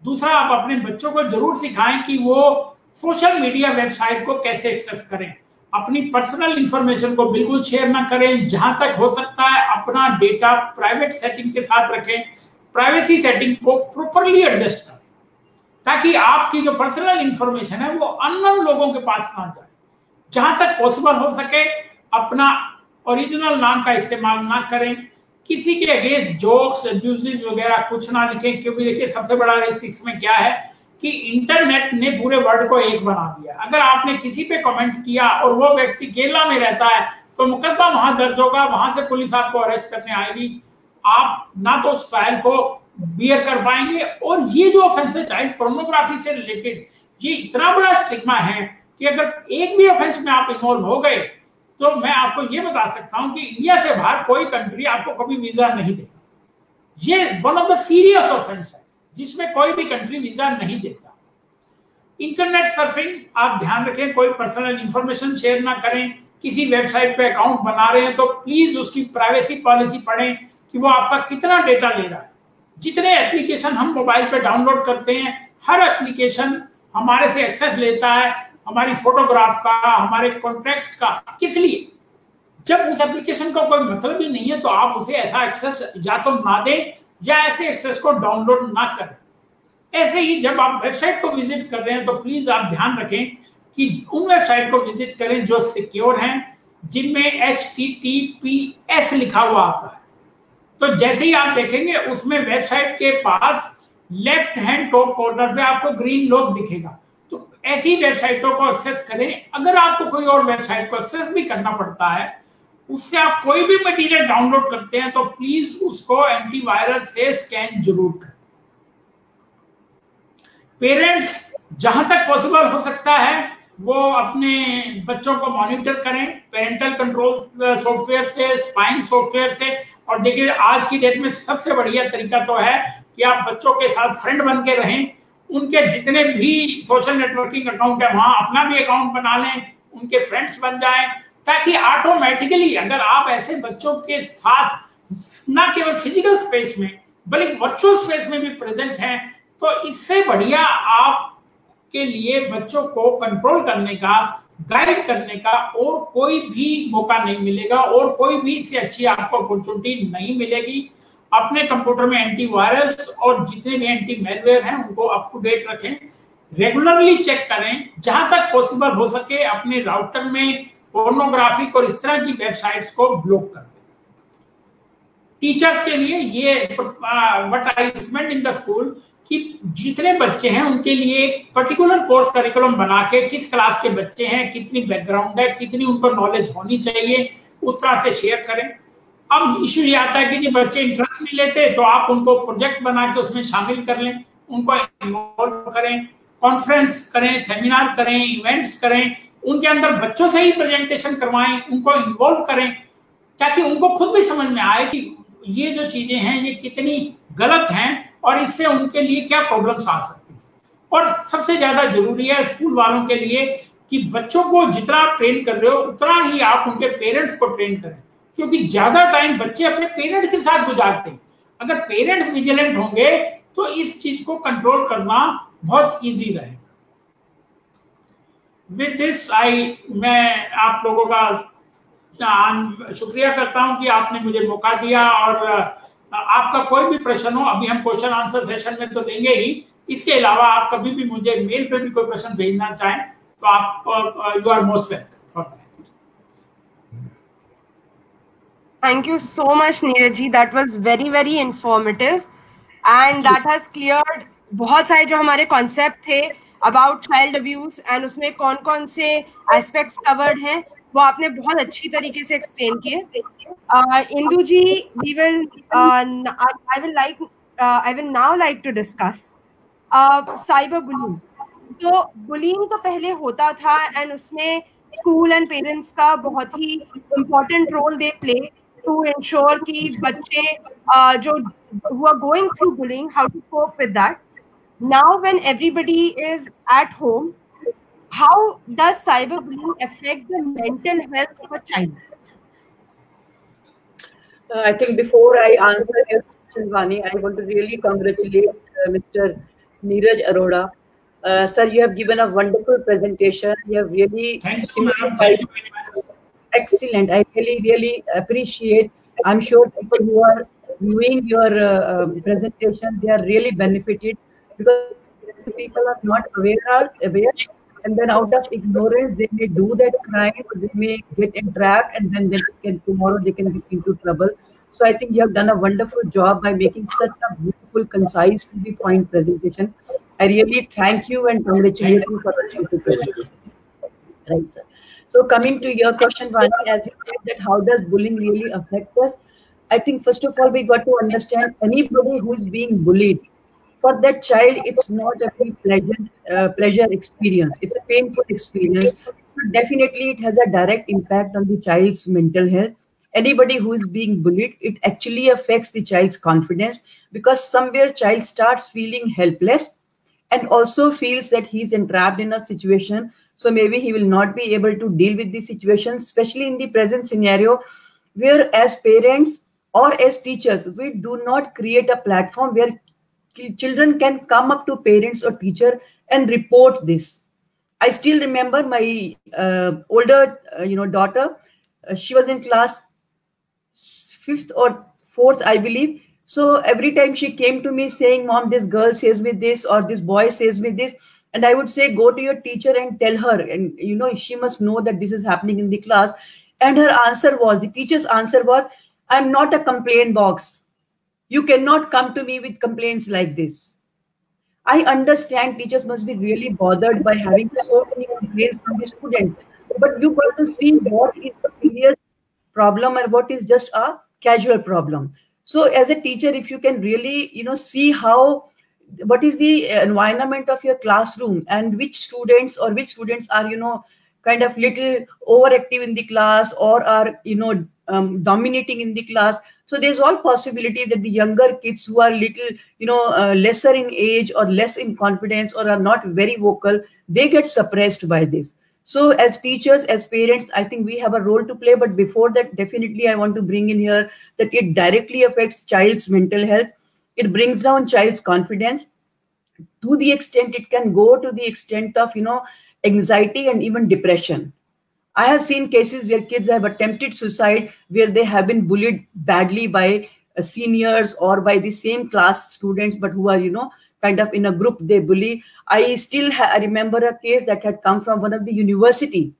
दूसरा, आप अपने बच्चों को जरूर सिखाएं कि वो सोशल मीडिया वेबसाइट को कैसे एक्सेस करें। अपनी पर्सनल इंफॉर्मेशन को बिल्कुल शेयर ना करें। जहां तक हो सकता है अपना डेटा प्राइवेट सेटिंग के साथ रखें, प्राइवेसी सेटिंग को प्रॉपरली एडजस्ट करें ताकि आपकी जो पर्सनल इंफॉर्मेशन है वो अननोन लोगों के पास ना जाए। जहां तक पॉसिबल हो सके अपना ओरिजिनल नाम का इस्तेमाल ना करें। किसी के अगेंस्ट जोक्स, अब्यूजेस वगैरह कुछ ना लिखें, क्योंकि देखिए सबसे बड़ा रिस्क इसमें क्या है कि इंटरनेट ने पूरे वर्ल्ड को एक बना दिया। अगर आपने किसी पे कमेंट किया और वो व्यक्ति केरला में रहता है तो मुकदमा वहां दर्ज होगा, वहां से पुलिस आपको अरेस्ट करने आएगी, आप ना तो उस फाइल को बियर कर पाएंगे। और ये जो ऑफेंस है चाइल्ड पोर्नोग्राफी से रिलेटेड, ये इतना बड़ा स्टिग्मा है कि अगर एक भी ऑफेंस में आप इन्वॉल्व हो गए तो मैं आपको ये बता सकता हूं कि इंडिया से बाहर कोई कंट्री आपको कभी वीजा नहीं देगा। ये one of the serious offence है जिसमें कोई भी कंट्री वीजा नहीं देता। इंटरनेट सर्फिंग, आप ध्यान रखें, कोई पर्सनल इंफॉर्मेशन शेयर ना करें। किसी वेबसाइट पे अकाउंट बना रहे हैं तो प्लीज उसकी प्राइवेसी पॉलिसी पढ़ें कि वो आपका कितना डेटा ले रहा है। जितने एप्लीकेशन हम मोबाइल पे डाउनलोड करते हैं, हर एप्लीकेशन हमारे से एक्सेस लेता है, हमारी फोटोग्राफ का, हमारे कॉन्ट्रैक्ट्स का। किस लिए? जब उस एप्लीकेशन का कोई मतलब ही नहीं है तो आप उसे ऐसा एक्सेस या तो ना दें या ऐसे एक्सेस को डाउनलोड ना करें। ऐसे ही जब आप वेबसाइट को विजिट कर रहे हैं तो प्लीज आप ध्यान रखें कि उन वेबसाइट को विजिट करें जो सिक्योर हैं, जिनमें HTTPS लिखा हुआ आता है। तो जैसे ही आप देखेंगे उसमें वेबसाइट के पास लेफ्ट हैंड टॉप कॉर्नर पे आपको ग्रीन लॉक दिखेगा, तो ऐसी वेबसाइटों को एक्सेस करें। अगर आपको कोई और वेबसाइट को एक्सेस भी करना पड़ता है, उससे आप कोई भी मटेरियल डाउनलोड करते हैं तो प्लीज उसको एंटीवायरस से स्कैन जरूर करें। पेरेंट्स जहां तक पॉसिबल हो सकता है वो अपने बच्चों को मॉनिटर करें पेरेंटल कंट्रोल सॉफ्टवेयर से, स्पाइंग सॉफ्टवेयर से। और देखिए आज की डेट में सबसे बढ़िया तरीका तो है कि आप बच्चों के साथ फ्रेंड बन के रहें, उनके जितने भी सोशल नेटवर्किंग अकाउंट है वहां अपना भी अकाउंट बना लें, उनके फ्रेंड्स बन जाएं, ताकि ऑटोमेटिकली अगर आप ऐसे बच्चों के साथ ना केवल फिजिकल स्पेस में बल्कि वर्चुअल स्पेस में भी प्रेजेंट हैं तो इससे बढ़िया आपके लिए बच्चों को कंट्रोल करने का, गाइड करने का और कोई भी मौका नहीं मिलेगा और कोई भी इससे अच्छी आपको अपॉर्चुनिटी नहीं मिलेगी। अपने कंप्यूटर में एंटीवायरस और जितने भी एंटी मैलवेयर हैं उनको अप टू डेट रखें, रेगुलरली चेक करें। जहां तक पॉसिबल हो सके अपने राउटर में पोर्नोग्राफिक और इस तरह की वेबसाइट्स को ब्लॉक कर दें। टीचर्स के लिए ये what I recommend in the school कि जितने बच्चे हैं उनके लिए एक पर्टिकुलर कोर्स करिकुलम बना के किस क्लास के बच्चे हैं, कितनी बैकग्राउंड है, कितनी उनको नॉलेज होनी चाहिए, उस तरह से शेयर करें। अब इश्यू ये आता है कि नहीं बच्चे इंटरेस्ट नहीं लेते, तो आप उनको प्रोजेक्ट बना के उसमें शामिल कर लें, उनको इन्वॉल्व करें, कॉन्फ्रेंस करें, सेमिनार करें, इवेंट्स करें, उनके अंदर बच्चों से ही प्रेजेंटेशन करवाएं, उनको इन्वॉल्व करें, ताकि उनको खुद भी समझ में आए कि ये जो चीजें हैं ये कितनी गलत हैं और इससे उनके लिए क्या प्रॉब्लम्स आ सकती हैं। और सबसे ज्यादा जरूरी है स्कूल वालों के लिए कि बच्चों को जितना आप ट्रेन कर रहे हो उतना ही आप उनके पेरेंट्स को ट्रेन करें, क्योंकि ज्यादा टाइम बच्चे अपने पेरेंट्स के साथ गुजारते हैं। अगर पेरेंट्स विजिलेंट होंगे तो इस चीज को कंट्रोल करना बहुत इजी रहेगा। विद दिस मैं आप लोगों का शुक्रिया करता हूं कि आपने मुझे मौका दिया, और आपका कोई भी प्रश्न हो, अभी हम क्वेश्चन आंसर सेशन में तो देंगे ही, इसके अलावा आप कभी भी मुझे मेल पे भी कोई प्रश्न भेजना चाहें तो आप you are most welcome. Thank you so much, Neeraj ji. That was very, very informative, and that has cleared बहुत सारे जो हमारे concept थे about child abuse and उसमें कौन-कौन से aspects covered हैं, वो आपने बहुत अच्छी तरीके से explain किए। इंदु जी, we will I will now like to discuss cyber bullying. तो bullying तो पहले होता था and उसमें school and parents का बहुत ही important role they play to ensure कि बच्चे जो who are going through bullying, how to cope with that. Now when everybody is at home, how does cyberbullying affect the mental health of a child? I think before I answer your question, Vani, I want to really congratulate Mr. Neeraj Arora. Sir, you have given a wonderful presentation. You have really excellent. I really appreciate. I'm sure people who are viewing your presentation, they are really benefited, because people are not aware, and then out of ignorance they may do that crime, or they may get entrapped, and then tomorrow they can get into trouble. So I think you have done a wonderful job by making such a beautiful, concise, to the point presentation. I really thank you and congratulate you for the beautiful presentation. Right, sir. So coming to your question, Vani, as you said that how does bullying really affect us? I think first of all we got to understand anybody who is being bullied, for that child it's not a very pleasure experience. It's a painful experience. So definitely it has a direct impact on the child's mental health. Anybody who is being bullied, it actually affects the child's confidence, because somewhere child starts feeling helpless and also feels that he's entrapped in a situation. So maybe he will not be able to deal with the situation, especially in the present scenario where as parents or as teachers, we do not create a platform where children can come up to parents or teacher and report this. I still remember my older daughter, she was in class 5th or 4th, I believe. So every time she came to me saying, "Mom, this girl says me this, or this boy says me this," and I would say, "Go to your teacher and tell her, and she must know that this is happening in the class." And her answer was, the teacher's answer was, "I'm not a complaint box. You cannot come to me with complaints like this." I understand teachers must be really bothered by having so many complaints from the students, but you got to see what is the serious problem and what is just a casual problem. So as a teacher, if you can really, see what is the environment of your classroom and which students are, kind of little overactive in the class or are, dominating in the class. So there's all possibility that the younger kids who are little, lesser in age or less in confidence or are not very vocal, they get suppressed by this. So as teachers, as parents, I think we have a role to play. But before that, definitely I want to bring in here that it directly affects child's mental health. It brings down child's confidence to the extent it can go to the extent of, anxiety and even depression. I have seen cases where kids have attempted suicide, where they have been bullied badly by seniors or by the same class students, but who are, kind of in a group they bully. I still remember a case that had come from one of the university,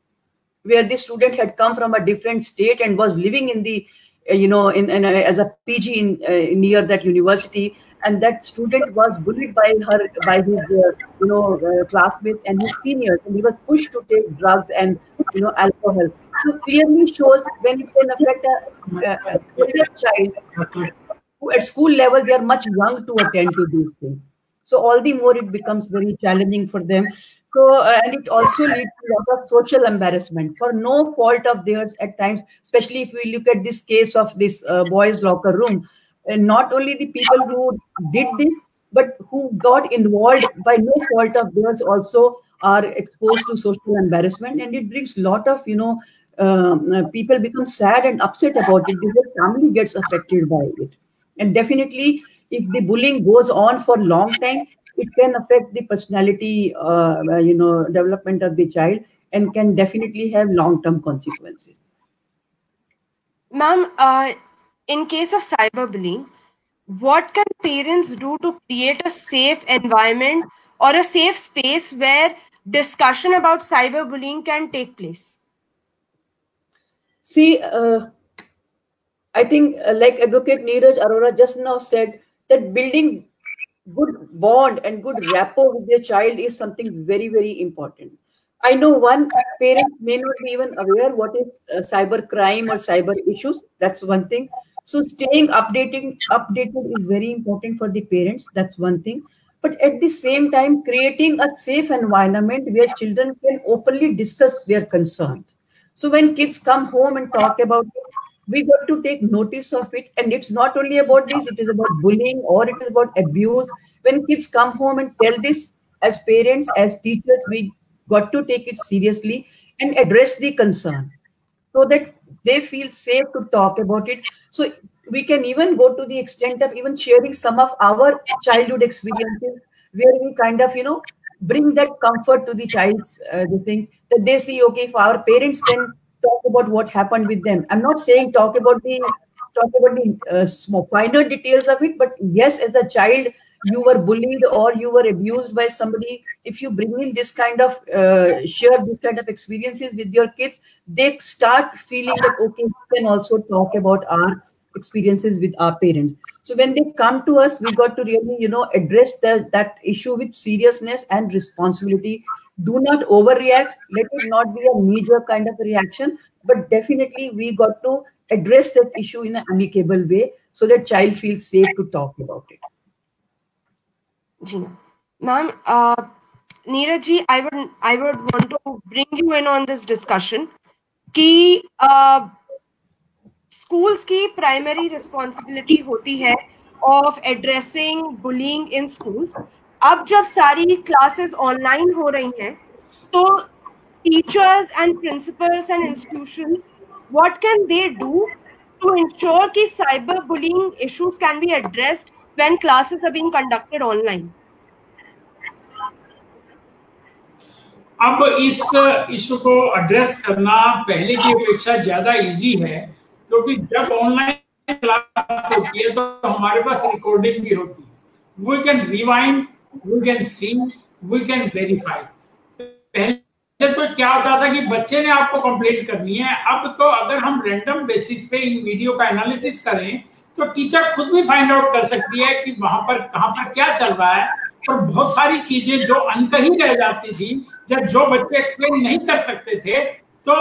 where the student had come from a different state and was living in the as a PG near that university, and that student was bullied by his classmates and his seniors, and he was pushed to take drugs and alcohol. So clearly shows when it can affect a younger child who at school level they are much young to attend to these things. So all the more it becomes very challenging for them. So and it also leads to a lot of social embarrassment for no fault of theirs at times, especially if we look at this case of this boys' locker room. And not only the people who did this, but who got involved by no fault of theirs also are exposed to social embarrassment, and it brings a lot of people become sad and upset about it. The whole family gets affected by it, and definitely if the bullying goes on for a long time, it can affect the personality development of the child and can definitely have long-term consequences. Ma'am, in case of cyberbullying, what can parents do to create a safe environment or a safe space where discussion about cyberbullying can take place? See, I think like Advocate Neeraj Arora just now said, that building good bond and good rapport with their child is something very, very important. I know parents may not be even aware what is cyber crime or cyber issues. That's one thing. So staying updated is very important for the parents. That's one thing. But at the same time, creating a safe environment where children can openly discuss their concerns. So when kids come home and talk about it, we got to take notice of it. And it's not only about this, it is about bullying or it is about abuse. When kids come home and tell this, as parents, as teachers, we got to take it seriously and address the concern so that they feel safe to talk about it. So we can even go to the extent of even sharing some of our childhood experiences where we kind of, bring that comfort to the child's the thing that they see, okay, if our parents can talk about what happened with them. I'm not saying talk about the small finer details of it, but yes, as a child, you were bullied or you were abused by somebody. If you bring in this kind of share this kind of experiences with your kids, they start feeling that okay, we can also talk about our experiences with our parents. So when they come to us, we got to really address that issue with seriousness and responsibility. Do not overreact. Let it not be a knee-jerk kind of a reaction, but definitely we got to address that issue in an amicable way so that child feels safe to talk about it. Ma'am, Neeraj ji, I would want to bring you in on this discussion. कि schools की primary responsibility होती है of addressing bullying in schools. अब जब सारी classes online हो रही हैं, तो teachers and principals and institutions, what can they do to ensure कि cyberbullying issues can be addressed when classes are being conducted online? अब इस इशू को एड्रेस करना पहले की अपेक्षा ज्यादा इजी है, क्योंकि जब ऑनलाइन क्लास होती है तो हमारे पास रिकॉर्डिंग भी होती है. We can rewind, we can see, we can verify. पहले तो क्या होता था कि बच्चे ने आपको कंप्लेंट करनी है. अब तो अगर हम रैंडम बेसिस पे इन वीडियो का एनालिसिस करें तो टीचर खुद भी फाइंड आउट कर सकती है कि वहां पर कहां पर क्या चल रहा है. और बहुत सारी चीजें जो अनकही रह जाती थी, जब जो बच्चे एक्सप्लेन नहीं कर सकते थे, तो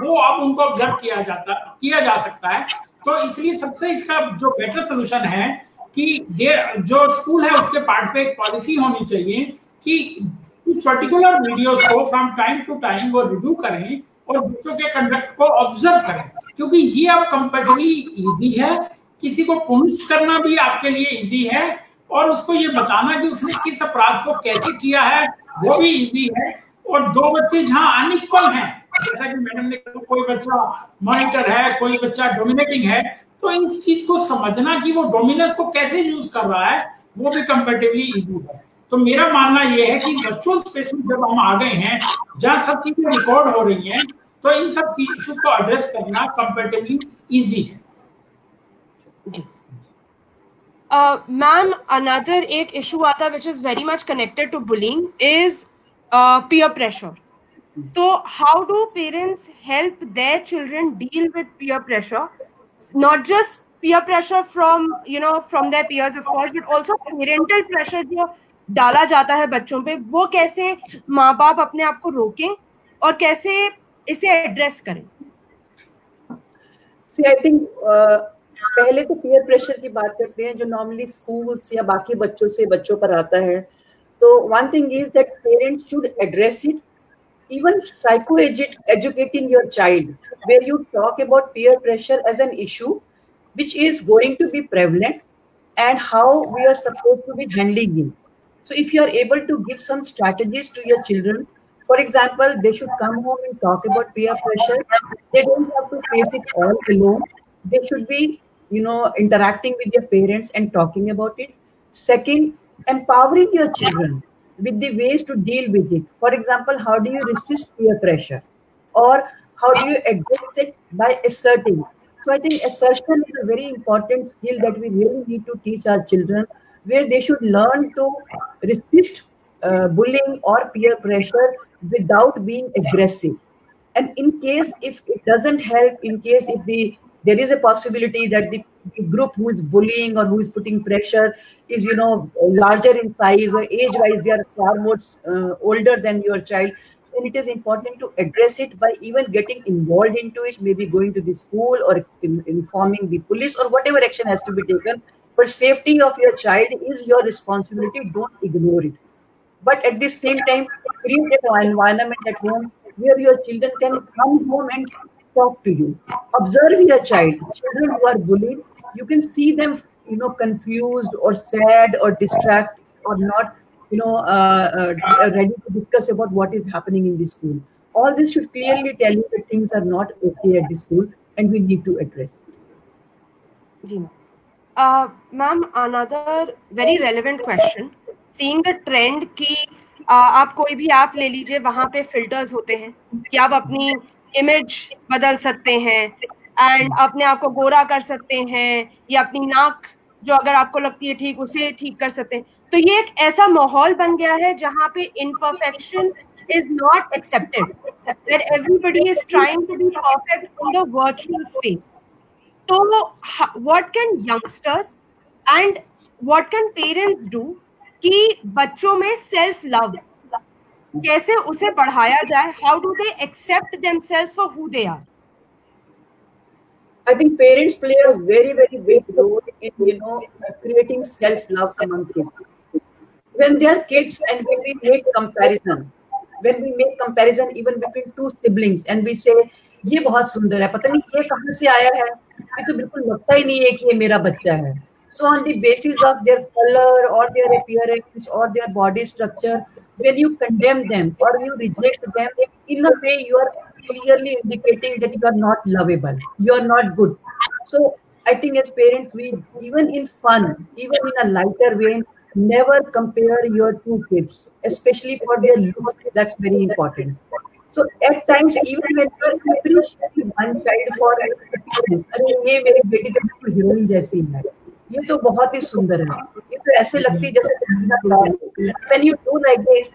वो अब उनको ऑब्जर्व किया जा सकता है. तो इसलिए सबसे इसका जो बेटर सोल्यूशन है कि जो स्कूल है उसके पार्ट पे एक पॉलिसी होनी चाहिए कि कुछ पर्टिकुलर वीडियोस को फ्रॉम टाइम टू टाइम वो रिव्यू करें और बच्चों के कंडक्ट को ऑब्जर्व करें, क्योंकि ये अब कंपैरेटिवली इजी है. किसी को पनिश करना भी आपके लिए इजी है और उसको ये बताना कि उसने किस अपराध को कैसे किया है वो भी इजी है. और दो बच्चे जहां अनइक्वल हैं, जैसा कि मैडम ने कहा, कोई बच्चा मॉनिटर है, कोई बच्चा डोमिनेटिंग है, तो इस चीज को समझना कि वो डोमिनेंस को कैसे यूज कर रहा है वो भी कंपैरेटिवली इजी है. तो मेरा मानना ये है कि वर्चुअल स्पेस में जब हम आ गए हैं जहां सब चीजें रिकॉर्ड हो रही हैं, तो इन सब इशू को एड्रेस करना कंपैरेटिवली इजी है. Ma'am, another एक issue आता which is very much connected to bullying is peer pressure. So how do parents help their children deal with peer pressure not just peer pressure from from their peers of course, but also parental pressure जो डाला जाता है बच्चों पे, वो कैसे माँ बाप अपने आप को रोकें और कैसे इसे एड्रेस करें? See, I think पहले तो peer pressure की बात करते हैं जो normally schools या बाकी बच्चों पर आता है. तो one thing is that parents should address it, even psycho-educating your child, where you talk about peer pressure as an issue which is going to be prevalent and how we are supposed to be handling it. So if you are able to give some strategies to your children, for example, they should come home and talk about peer pressure. They don't have to face it all alone. They should be, interacting with their parents and talking about it. Second, empowering your children with the ways to deal with it. For example, how do you resist peer pressure? Or how do you address it by asserting? So I think assertion is a very important skill that we really need to teach our children, where they should learn to resist bullying or peer pressure without being aggressive. And in case if it doesn't help, in case if there is a possibility that the group who is bullying or who is putting pressure is larger in size or age wise they are far more older than your child, then it is important to address it by even getting involved into it, maybe going to the school or informing the police or whatever action has to be taken. But safety of your child is your responsibility. Don't ignore it. But at the same time, create an environment at home where your children can come home and talk to you. Observe your child. Children who are bullied, you can see them, confused or sad or distracted or not, ready to discuss about what is happening in the school. All this should clearly tell you that things are not okay at the school and we need to address it. Ma'am, another very relevant question. Seeing the trend कि आप कोई भी app ले लीजिए, वहां पे filters होते हैं कि आप अपनी इमेज बदल सकते हैं एंड अपने आप को गोरा कर सकते हैं या अपनी नाक जो अगर आपको लगती है ठीक उसे ठीक कर सकते हैं. तो ये एक ऐसा माहौल बन गया है जहाँ पे imperfection is not accepted, where everybody is trying to be perfect in the virtual space. So what can youngsters and what can parents do कि बच्चों में सेल्फ लव कैसे उसे बढ़ाया जाए? How do they accept themselves for who they are? I think parents play a very, very big role in, creating self-love among kids. When they are kids and when we make comparison even between two siblings and we say, ये बहुत सुंदर है, पता नहीं ये कहाँ से आया है, ये तो बिल्कुल लगता ही नहीं है कि ये मेरा बच्चा है. So on the basis of their color or their appearance or their body structure, when you condemn them or you reject them, in a way you are clearly indicating that you are not lovable, you are not good. So I think as parents, we, even in fun, even in a lighter way, never compare your two kids, especially for their looks. That's very important. So at times, even when you appreciate one child for appearance, अरे ये मेरी बेटी तो बिल्कुल heroine जैसी है, ये तो बहुत ही सुंदर है, ये तो ऐसे लगती है जैसे. When you do like this,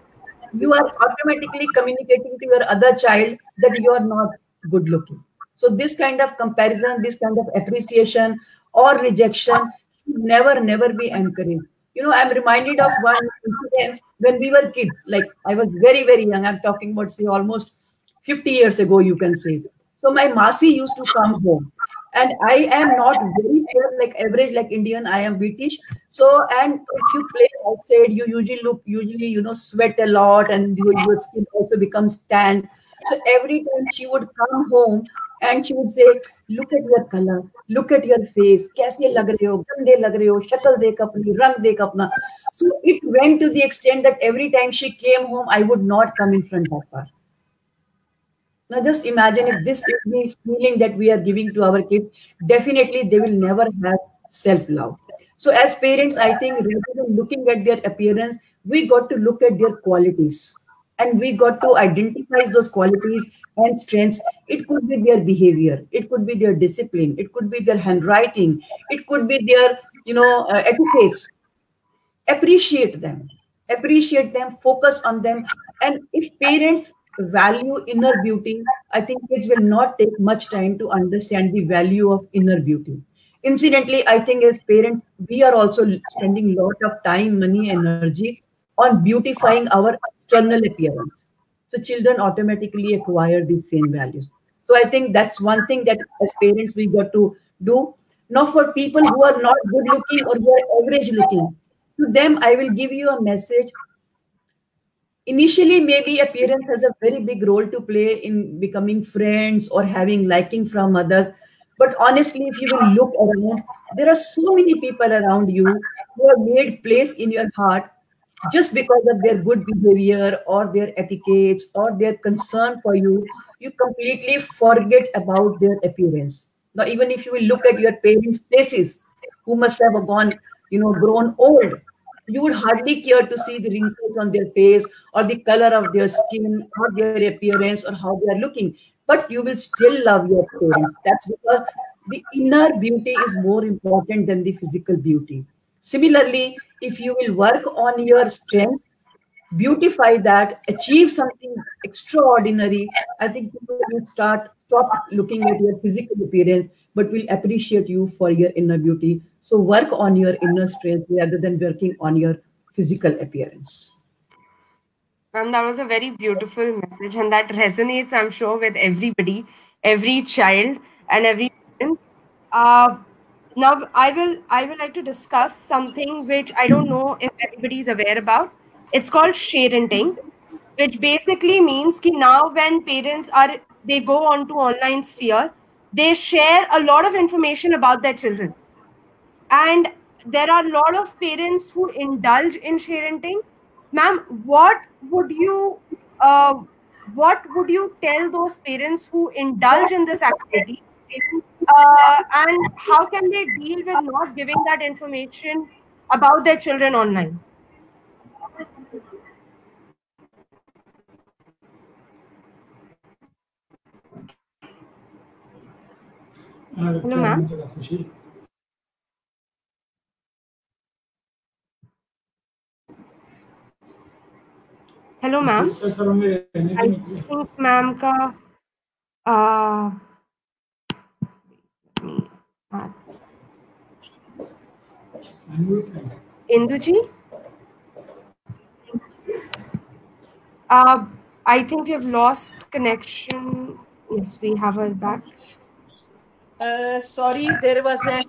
you are automatically communicating to your other child that you are not good looking. So this kind of comparison, this kind of appreciation or rejection should never be encouraged. I'm reminded of one incident when we were kids. Like I was very, very young. I'm talking about, say, almost 50 years ago, you can say. So my Masi used to come home. And I am not very fair, like average, like Indian. I am British. So, and if you play outside, you usually, sweat a lot and your skin also becomes tanned. So every time she would come home and she would say, look at your color, look at your face, कैसे लग रहे हो, गंदे लग रहे हो, शक्ल देख अपनी, रंग देख अपना. So it went to the extent that every time she came home, I would not come in front of her. Now just imagine if this is the feeling that we are giving to our kids, definitely they will never have self-love. So as parents, I think rather than looking at their appearance, we got to look at their qualities. And we got to identify those qualities and strengths. It could be their behavior. It could be their discipline. It could be their handwriting. It could be their, etiquettes. Appreciate them. Focus on them. And if parents value inner beauty, I think kids will not take much time to understand the value of inner beauty. Incidentally, I think as parents, we are also spending a lot of time, money, energy on beautifying our external appearance. So children automatically acquire these same values. So I think that's one thing that as parents we got to do. Now for people who are not good looking or who are average looking, to them I will give you a message. Initially, maybe appearance has a very big role to play in becoming friends or having liking from others. But honestly, if you will look around, there are so many people around you who have made place in your heart just because of their good behavior or their etiquettes or their concern for you. You completely forget about their appearance. Now, even if you will look at your parents' faces, who must have gone, grown old, you would hardly care to see the wrinkles on their face or the color of their skin or their appearance or how they are looking. But you will still love your parents. That's because the inner beauty is more important than the physical beauty. Similarly, if you will work on your strengths, beautify that, achieve something extraordinary, I think people will stop looking at your physical appearance, but will appreciate you for your inner beauty. So work on your inner strength rather than working on your physical appearance. That was a very beautiful message, and that resonates, I'm sure, with everybody, every child, and every parent. Now, I will like to discuss something which I don't know if everybody is aware about. It's called sharenting, which basically means that now when parents they go onto online sphere, they share a lot of information about their children, and there are a lot of parents who indulge in sharenting. Ma'am, uh, what would you tell those parents who indulge in this activity, and how can they deal with not giving that information about their children online? Hello, ma'am. Hello, ma'am. I think ma'am ka Induji? I think we have lost connection. Yes, we have her back. Sorry, there was an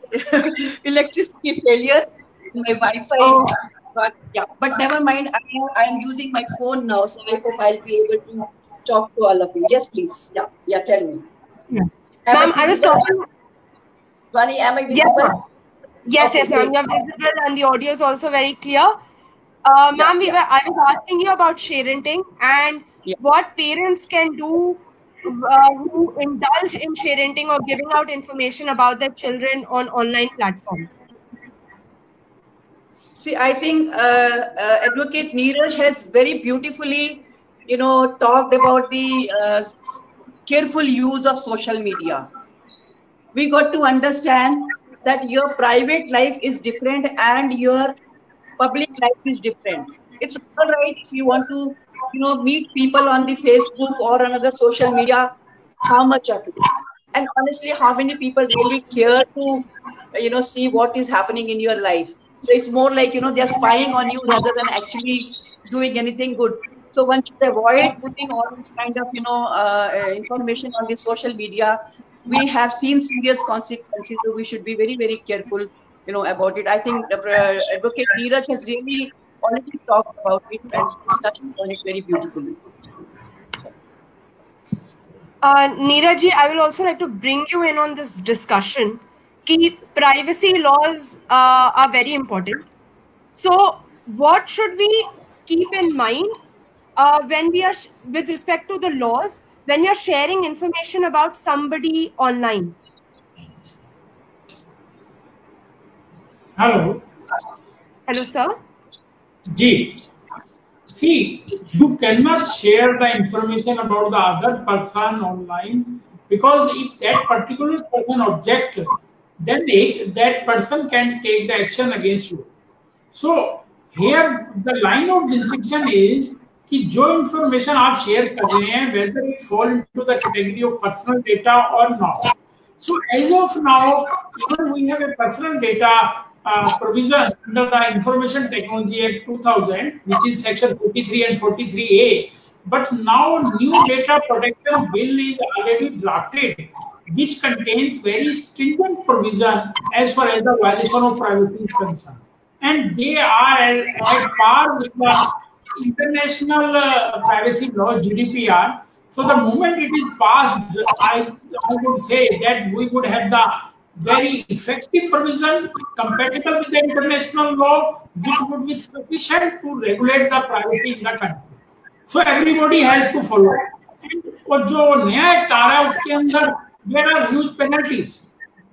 electricity failure in my Wi-Fi. Oh. But never mind. I am using my phone now, so I hope I'll be able to talk to all of you. Yes, please. Yeah. Tell me. Yeah. Ma'am, I was talking. Vani, am I visible? Yes, ma'am. You're visible, and the audio is also very clear. Ma'am, I was asking you about sharenting and what parents can do who indulge in sharenting or giving out information about their children on online platforms. See, I think Advocate Neeraj has very beautifully, talked about the careful use of social media. We got to understand that your private life is different and your public life is different. It's all right if you want to, meet people on the Facebook or another social media, how much of it? And honestly, how many people really care to, see what is happening in your life? So it's more like, they're spying on you rather than actually doing anything good. So one should avoid putting all this kind of, information on the social media. We have seen serious consequences, so we should be very, very careful, about it. I think Advocate Neeraj has really already talked about it and touched on it very beautifully. Neeraj, I will also like to bring you in on this discussion. Privacy laws are very important. So, what should we keep in mind when we are, with respect to the laws, when you're sharing information about somebody online? Hello. Hello, sir. Ji. See, you cannot share the information about the other person online, because if that particular person objects, then that person can take the action against you. So here the line of decision is कि जो information आप share कर रहे हैं whether it fall into the category of personal data or not. So as of now, even we have a personal data provision under the Information Technology Act 2000, which is section 43 and 43A. But now new data protection bill is already drafted, which contains very stringent provision as far as the violation of privacy is concerned. And they are at par with the international privacy law, GDPR. So the moment it is passed, I would say that we would have the very effective provision compatible with the international law, which would be sufficient to regulate the privacy in the country. So everybody has to follow. और जो नया act आ रहा है उसके अंदर there are huge penalties.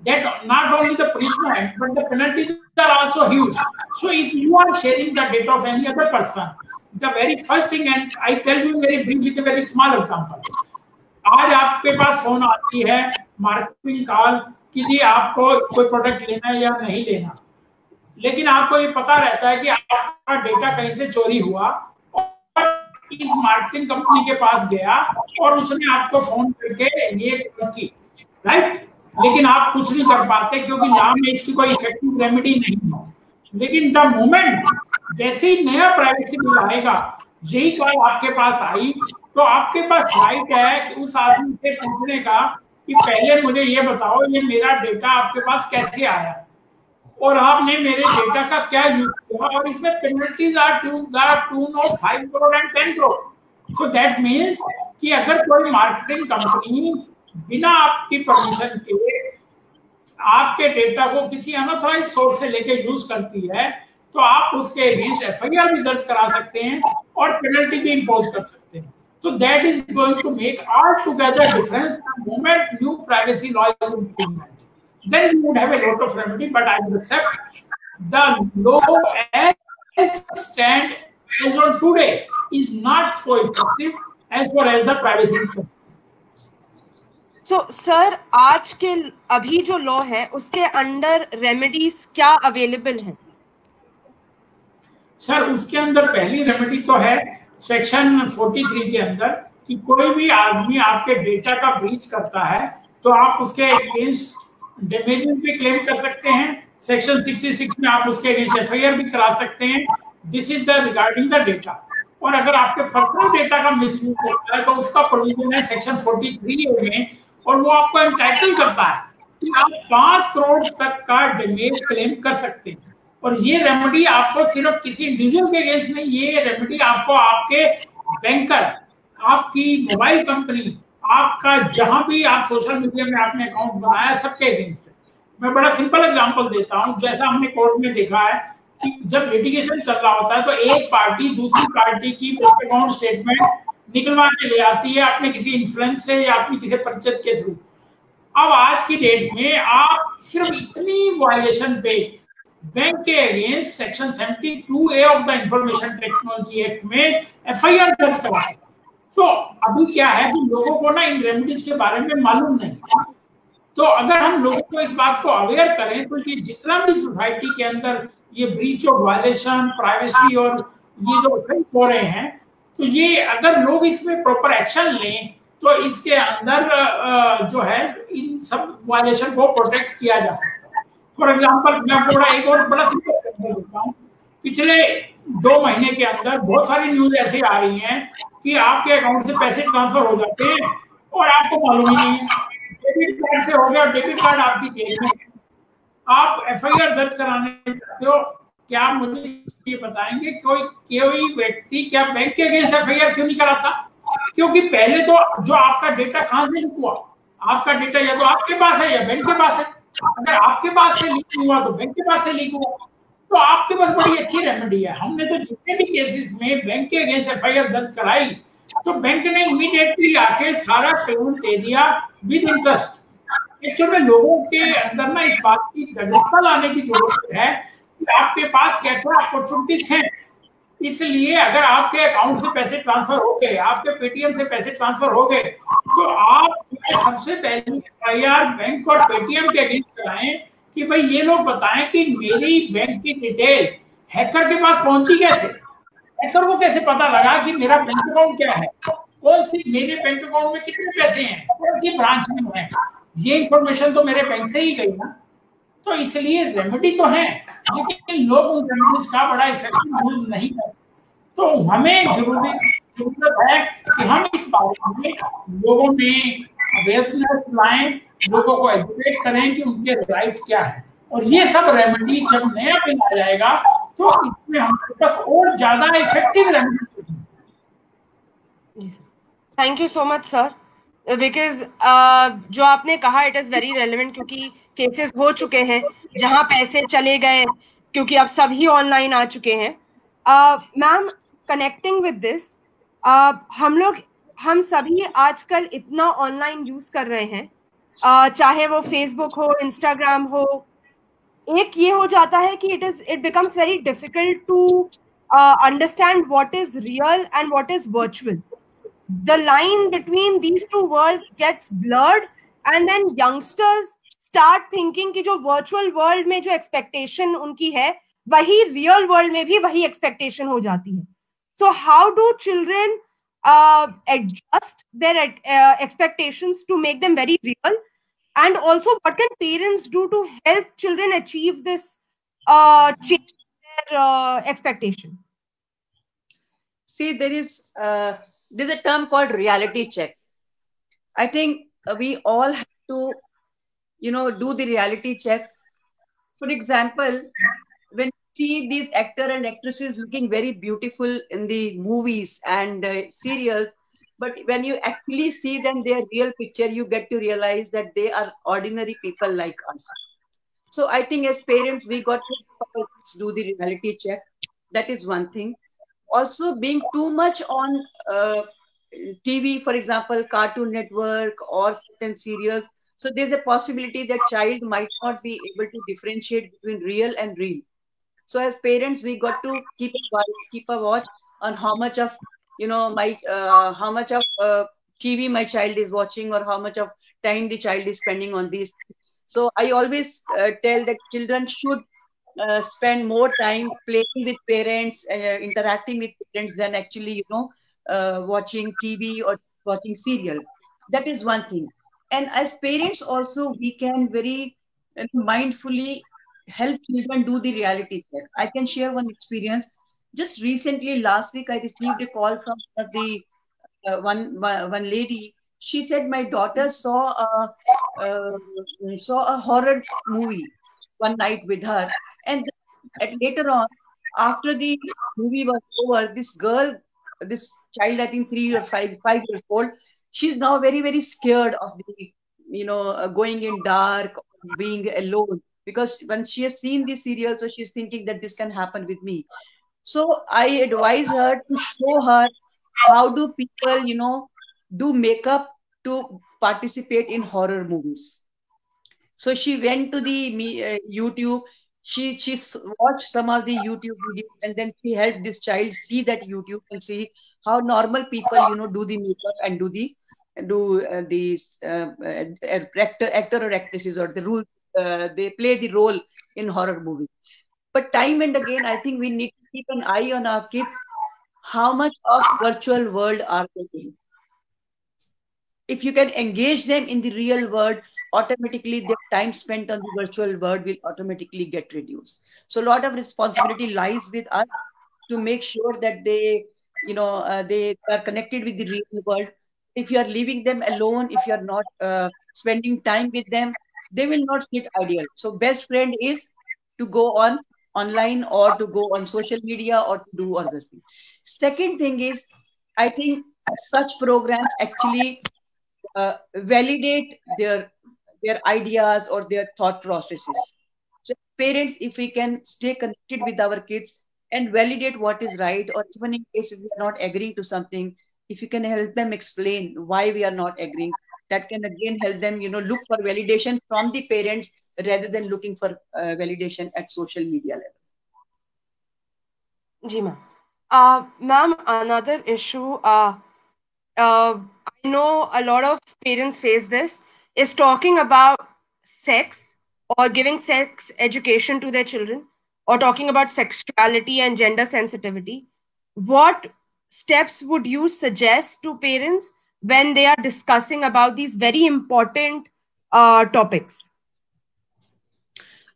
That not only the punishment, but the penalties are also huge. So if you are sharing the data of any other person, the very first thing, and I tell you very brief with a very small example. आज आपके पास phone आती है marketing call कि जी आपको कोई product लेना है या नहीं लेना, लेकिन आपको ये पता रहता है कि आपका डेटा कहीं से चोरी हुआ और इस मार्केटिंग कंपनी के पास गया और उसने आपको फोन करके ये की, राइट? लेकिन आप कुछ नहीं कर पाते क्योंकि लॉ में इसकी कोई इफेक्टिव रेमेडी नहीं है। लेकिन द मोमेंट जैसे ही नया प्राइवेसी बिल आएगा, यही कॉल आपके पास आई तो आपके पास राइट है कि उस आदमी से पूछने का कि पहले मुझे ये बताओ ये मेरा डेटा आपके पास कैसे आया और आपने मेरे डेटा का क्या यूज किया, और इसमें penalties are to the tune of 5 crore and 10 crore. So that means कि अगर कोई मार्केटिंग कंपनी बिना आपकी परमिशन के आपके डेटा को किसी अनऑथराइज्ड सोर्स से लेके यूज करती है तो आप उसके अगेंस्ट एफआईआर भी दर्ज करा सकते हैं और पेनल्टी भी इंपोज कर सकते हैं। So that is going to make altogether difference the moment new privacy law is implemented. Then we would have a lot of remedy, but I would accept the law as stand as on today is not so effective as far as the privacy is concerned. So, sir, आज के अभी जो law है उसके under remedies क्या available हैं? Sir, उसके अंदर पहली रेमेडी तो है सेक्शन 43 के अंदर कि कोई भी आदमी आपके डेटा का ब्रीच करता है तो आप उसके अगेंस्ट डैमेजेस भी क्लेम कर सकते हैं। सेक्शन 66 में आप उसके अगेंस्ट एफआईआर भी करा सकते हैं। This is the regarding the data. और अगर आपके पर्सनल डेटा का मिसयूज होता है तो उसका प्रोविजन है सेक्शन 43 में, और वो आपको एंटाइटल करता है कि आप 5 करोड़ तक का डैमेज क्लेम कर सकते हैं। और ये रेमेडी आपको सिर्फ किसी इंडिविजुअल के अगेंस्ट नहीं, ये रेमेडी आपको आपके बैंकर, आपकी मोबाइल कंपनी, आपका जहां भी आप सोशल मीडिया में आपने अकाउंट बनाया सबके अगेंस्ट है। मैं बड़ा सिंपल एग्जांपल देता हूं। जैसा हमने कोर्ट में देखा है कि जब लिटिगेशन चल रहा होता है तो एक पार्टी दूसरी पार्टी की अकाउंट स्टेटमेंट निकलवा के ले आती है अपने किसी इन्फ्लुएंस से या अपनी किसी परिचित के थ्रू। अब आज की डेट में आप सिर्फ इतनी वायलेशन पे बैंक के against section 72A of the information technology act में एफआईआर दर्ज करा सकते। तो अभी क्या है कि लोगों को ना इन रेमेडीज के बारे में मालूम नहीं। तो अगर हम लोगों को इस बात को अवेयर करें तो ये जितना भी सोसाइटी के अंदर ये ब्रीच ऑफ वायलेशन, प्राइवेसी और ये जो ऑफेंस हो रहे हैं, तो ये अगर लोग इसमें प्रॉपर एक्शन लें तो इसके अंदर जो है इन सब वायलेशन को प्रोटेक्ट किया जा सकता है। फॉर एग्जाम्पल मैं थोड़ा एक और बड़ा सिंपल एग्जाम्पल देता हूँ। पिछले 2 महीने के अंदर बहुत सारी न्यूज ऐसी आ रही हैं कि आपके अकाउंट से पैसे ट्रांसफर हो जाते हैं और आपको मालूम ही नहीं है। डेबिट कार्ड से हो गया, डेबिट कार्ड आपकी जेब में, आप एफआईआर दर्ज कराने चाहते हो। क्या आप मुझे ये बताएंगे कोई व्यक्ति क्या बैंक के अगेंस्ट एफआईआर क्यों नहीं कराता? क्योंकि पहले तो जो आपका डेटा कहाँ से लीक हुआ, आपका डेटा या तो आपके पास है या बैंक के पास है। अगर आपके पास से लीक हुआ तो बैंक के पास से लीक हुआ, तो आपके पास बड़ी अच्छी रेमेडी है। हमने तो जितने भी केसेस में बैंक के अगेंस्ट एफआईआर दर्ज कराई तो बैंक ने इमीडिएटली आके सारा क्लेम दे दिया विद इंटरेस्ट। एक्चुअली में लोगों के अंदर ना इस बात की जागरूकता लाने की जरूरत है कि आपके पास क्या क्या अपॉर्चुनिटीज हैं। इसलिए अगर आपके अकाउंट से पैसे ट्रांसफर हो गए, आपके पेटीएम से पैसे ट्रांसफर हो गए, तो आप सबसे पहले एफआईआर बैंक और पेटीएम के अगेंस्ट कराएं कि भाई ये लोग बताएं कि मेरी बैंक की डिटेल हैकर के पास पहुंची कैसे। हैकर को कैसे पता लगा कि मेरा बैंक अकाउंट क्या है, कौन सी मेरे बैंक अकाउंट में कितने पैसे हैं, कौन सी ब्रांच में है, ये इंफॉर्मेशन तो मेरे बैंक से ही गई ना। तो इसलिए रेमेडी तो है, लेकिन लोग उन रेमेडीज का बड़ा इफेक्टिव यूज नहीं करते। तो हमें जरूरत है कि हम इस बारे में लोगों में अवेयरनेस लाएं, लोगों को एजुकेट करें कि उनके राइट क्या है। और ये सब रेमेडी जब नया बिल आ जाएगा तो इसमें हमारे पास और ज्यादा effective remedy. Thank you so much sir, because जो आपने कहा इट इज वेरी रेलेवेंट, क्योंकि केसेस हो चुके हैं जहां पैसे चले गए, क्योंकि अब सभी ऑनलाइन आ चुके हैं। मैम, कनेक्टिंग विद दिस, हम सभी आजकल इतना ऑनलाइन यूज कर रहे हैं, चाहे वो फेसबुक हो, इंस्टाग्राम हो, एक ये हो जाता है कि it becomes very difficult to understand what is real and what is virtual. The line between these two worlds gets blurred, and then youngsters start thinking कि जो virtual world में जो expectation उनकी है वही real world में भी वही expectation हो जाती है. So how do children adjust their expectations to make them very real, and also what can parents do to help children achieve this change in their expectation? See, there's a term called reality check. I think we all have to, do the reality check. For example, when you see these actors and actresses looking very beautiful in the movies and serials, but when you actually see them, their real picture, you get to realize that they are ordinary people like us. So I think as parents, we got to do the reality check. That is one thing. Also, being too much on TV, for example, Cartoon Network or certain serials, so there's a possibility that child might not be able to differentiate between real and real. So as parents, we got to keep a watch on how much of how much of TV my child is watching, or how much of time the child is spending on this. So I always tell that children should spend more time playing with parents, interacting with parents, than actually, watching TV or watching serial. That is one thing. And as parents also, we can very mindfully help children do the reality check. I can share one experience. Just recently, last week, I received a call from one lady. She said my daughter saw a horror movie one night with her, and later on, after the movie was over, this child, I think 5 years old, she's now very, very scared of the, going in dark, being alone, because when she has seen this serial, so she's thinking that this can happen with me. So I advise her to show her how do people, do makeup to participate in horror movies. So she went to the YouTube. She watched some of the YouTube videos, and then she helped this child see that YouTube and see how normal people, do the makeup and do these actor or actresses, or the role they play the role in horror movie. But time and again, I think we need to keep an eye on our kids. How much of virtual world are they in? If you can engage them in the real world, automatically their time spent on the virtual world will automatically get reduced. So a lot of responsibility lies with us to make sure that they are connected with the real world. If you are leaving them alone, if you are not spending time with them, they will not sit ideal. So best friend is to go on online, or to go on social media, or to do other things. Second thing is, I think such programs actually validate their ideas or their thought processes. So parents, if we can stay connected with our kids and validate what is right, or even in case if we are not agreeing to something, if you can help them explain why we are not agreeing, that can again help them, look for validation from the parents rather than looking for validation at social media level. Ji ma'am. Ma'am, another issue, I know a lot of parents face this, is talking about sex or giving sex education to their children, or talking about sexuality and gender sensitivity. what steps would you suggest to parents when they are discussing about these very important topics?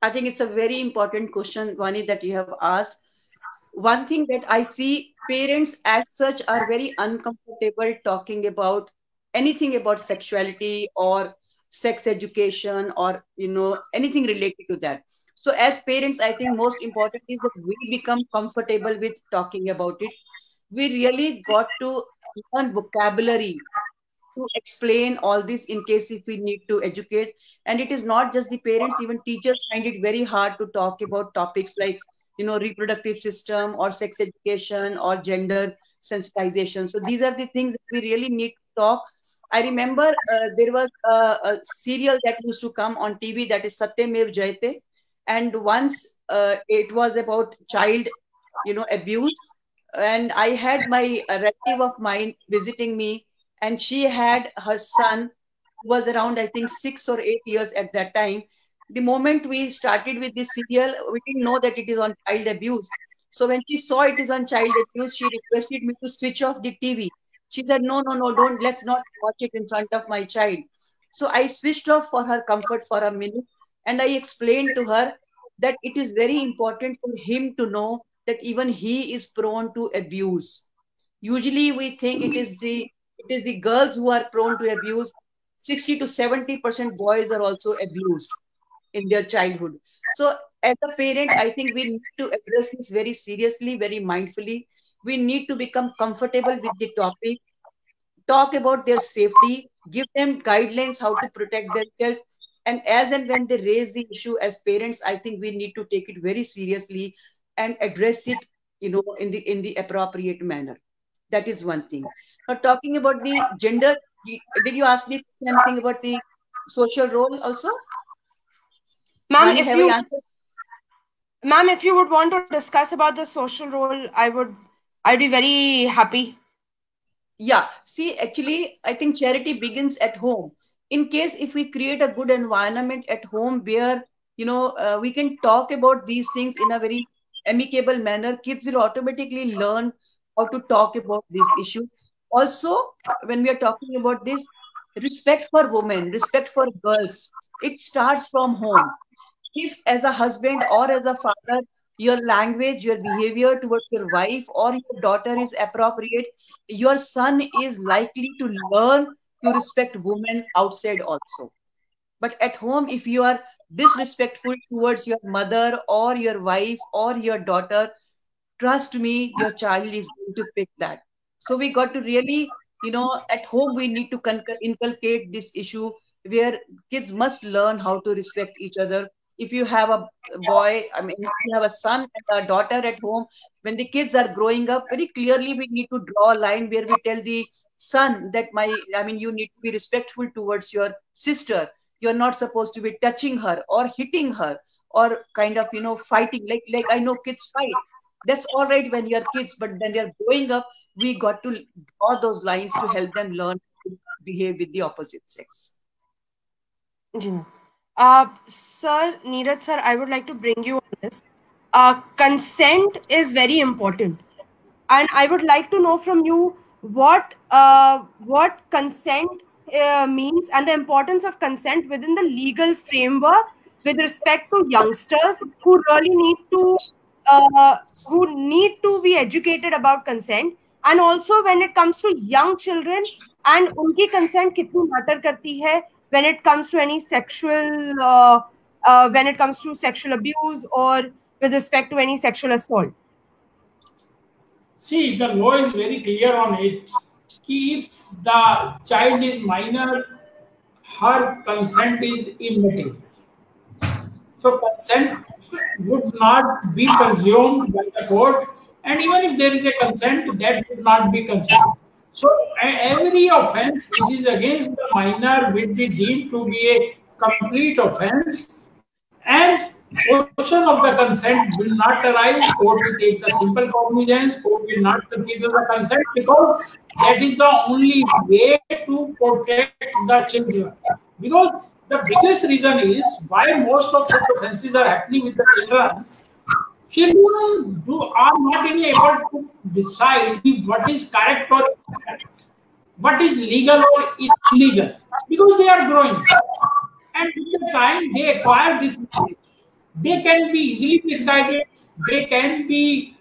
I think it's a very important question, Vani, that you have asked. One thing that I see, parents as such are very uncomfortable talking about anything about sexuality or sex education or anything related to that. So as parents, I think most important is that we become comfortable with talking about it. We really got to learn vocabulary to explain all this in case if we need to educate. And it is not just the parents, even teachers find it very hard to talk about topics like reproductive system or sex education or gender sensitization. So these are the things that we really need to talk. I remember there was a serial that used to come on TV, that is Satyamev Jayate, and once it was about child abuse, and I had my a relative of mine visiting me, and she had her son who was around, I think, 6 or 8 years at that time. The moment we started with this serial, we didn't know that it is on child abuse. So when she saw it is on child abuse, she requested me to switch off the TV. She said, no, no, no, don't, let's not watch it in front of my child. So I switched off for her comfort for a minute, and I explained to her that it is very important for him to know that even he is prone to abuse. Usually we think it is the girls who are prone to abuse. 60 to 70% boys are also abused in their childhood. So as a parent, I think we need to address this very seriously, very mindfully. We need to become comfortable with the topic, talk about their safety, give them guidelines how to protect themselves. And when they raise the issue as parents, I think we need to take it very seriously and address it, in the appropriate manner. That is one thing. Now, talking about the gender, did you ask me anything about the social role also? Ma'am, Vani, have I answered? ma'am, if you would want to discuss about the social role, I'd be very happy. Yeah, see, actually, I think charity begins at home. In case if we create a good environment at home where, we can talk about these things in a very amicable manner, kids will automatically learn how to talk about these issues. Also, when we are talking about this, respect for women, respect for girls, it starts from home. If as a husband or as a father, your language, your behavior towards your wife or your daughter is appropriate, your son is likely to learn to respect women outside also. But at home, if you are disrespectful towards your mother or your wife or your daughter, trust me, your child is going to pick that. So we got to really, at home, we need to inculcate this issue where kids must learn how to respect each other. If you have a boy, I mean, if you have a son and a daughter at home, when the kids are growing up, very clearly we need to draw a line where we tell the son that you need to be respectful towards your sister. You're not supposed to be touching her or hitting her or kind of, fighting. Like I know kids fight, that's all right when you're kids, but when they're growing up, we got to draw those lines to help them learn to behave with the opposite sex. Ji, ma'am. Sir, Neeraj sir, I would like to bring you on this. Consent is very important, and I would like to know from you what consent means and the importance of consent within the legal framework with respect to youngsters who really need to be educated about consent, and also when it comes to young children and unki consent kitni matter karti hai when it comes to any when it comes to sexual abuse or with respect to any sexual assault. See, the law is very clear on it. If the child is minor, her consent is immaterial. So consent would not be presumed by the court, and even if there is a consent, that would not be considered. So every offense which is against the minor will be deemed to be a complete offense, and question of the consent will not arise. Court will take the simple cognizance. Court will not consider the consent because that is the only way to protect the children. Because the biggest reason is why most of such offenses are happening with the children. Children are not even able to decide what is correct or incorrect, what is legal or illegal, because they are growing. And with the time they acquire this knowledge, they can be easily misguided, they can be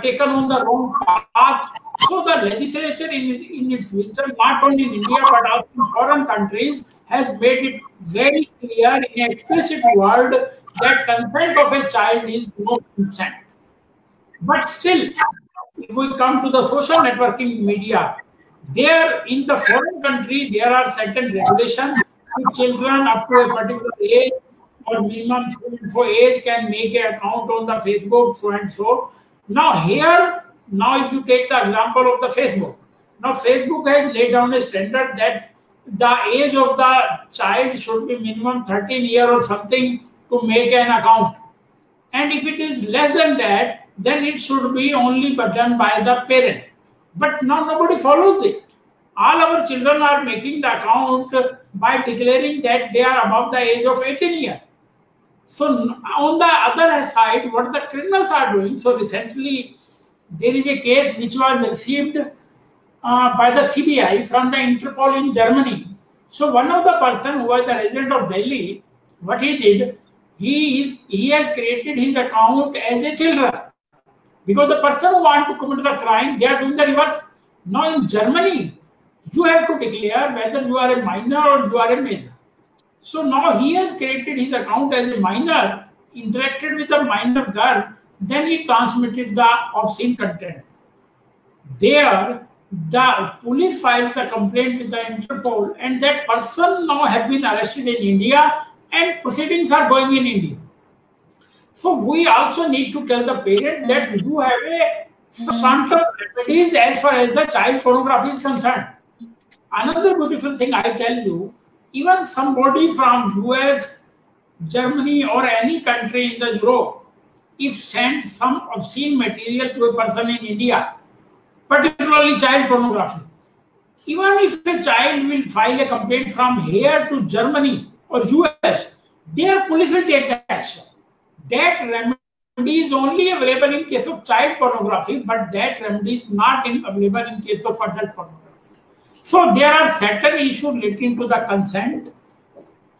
taken on the wrong path. So the legislature in its wisdom, not only in India but also in foreign countries, has made it very clear in an explicit word that consent of a child is no consent. But still, if we come to the social networking media, there in the foreign country, there are certain regulations which children up to a particular age or minimum for age can make an account on the Facebook, so and so. Now here, now if you take the example of the Facebook, now Facebook has laid down a standard that the age of the child should be minimum 13 years or something to make an account. And if it is less than that, then it should be only done by the parent. But now nobody follows it. All our children are making the account by declaring that they are above the age of 18 years. So on the other side, what the criminals are doing, so recently there is a case which was received by the CBI from the Interpol in Germany. So one of the person who was the resident of Delhi, what he did, he has created his account as a children. Because the person who want to commit the crime, they are doing the reverse. Now in Germany, you have to declare whether you are a minor or you are a major. So now he has created his account as a minor, interacted with a minor girl, then he transmitted the obscene content. There, the police filed a complaint with the Interpol, and that person now have been arrested in India, and proceedings are going in India. So we also need to tell the parent that you have a substantial remedies as far as the child pornography is concerned. Another beautiful thing I tell you, even somebody from US, Germany or any country in the Europe, if sent some obscene material to a person in India, particularly child pornography, even if a child will file a complaint from here to Germany or US, their police will take that action. That remedy is only available in case of child pornography, but that remedy is not available in case of adult pornography. So there are certain issues relating to the consent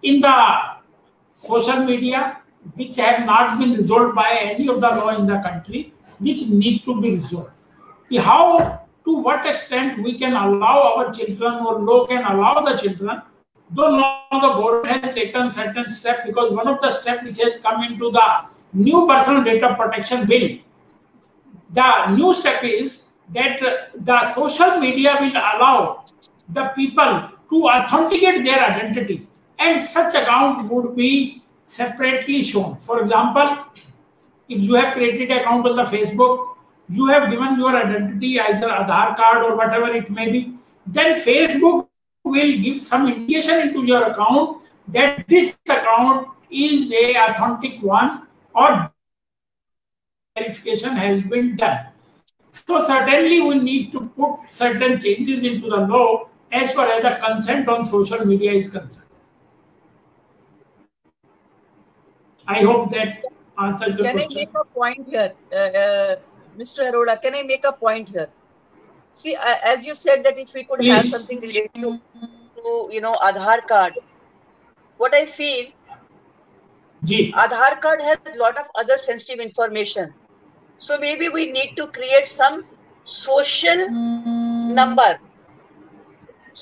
in the social media which have not been resolved by any of the law in the country, which need to be resolved. How, to what extent we can allow our children or law can allow the children, though now the government has taken certain steps, because one of the steps which has come into the new personal data protection bill, the new step is that the social media will allow the people to authenticate their identity, and such account would be separately shown. For example, if you have created an account on the Facebook, you have given your identity, either Aadhaar card or whatever it may be, then Facebook will give some indication into your account that this account is a authentic one or verification has been done. So certainly we need to put certain changes into the law as far as the consent on social media is concerned. I hope that answers the question. Can I make a point here, Mr. Arora? Can I make a point here? See, as you said that if we could have something related to Aadhaar card, what I feel, Aadhaar card has a lot of other sensitive information. So maybe we need to create some social number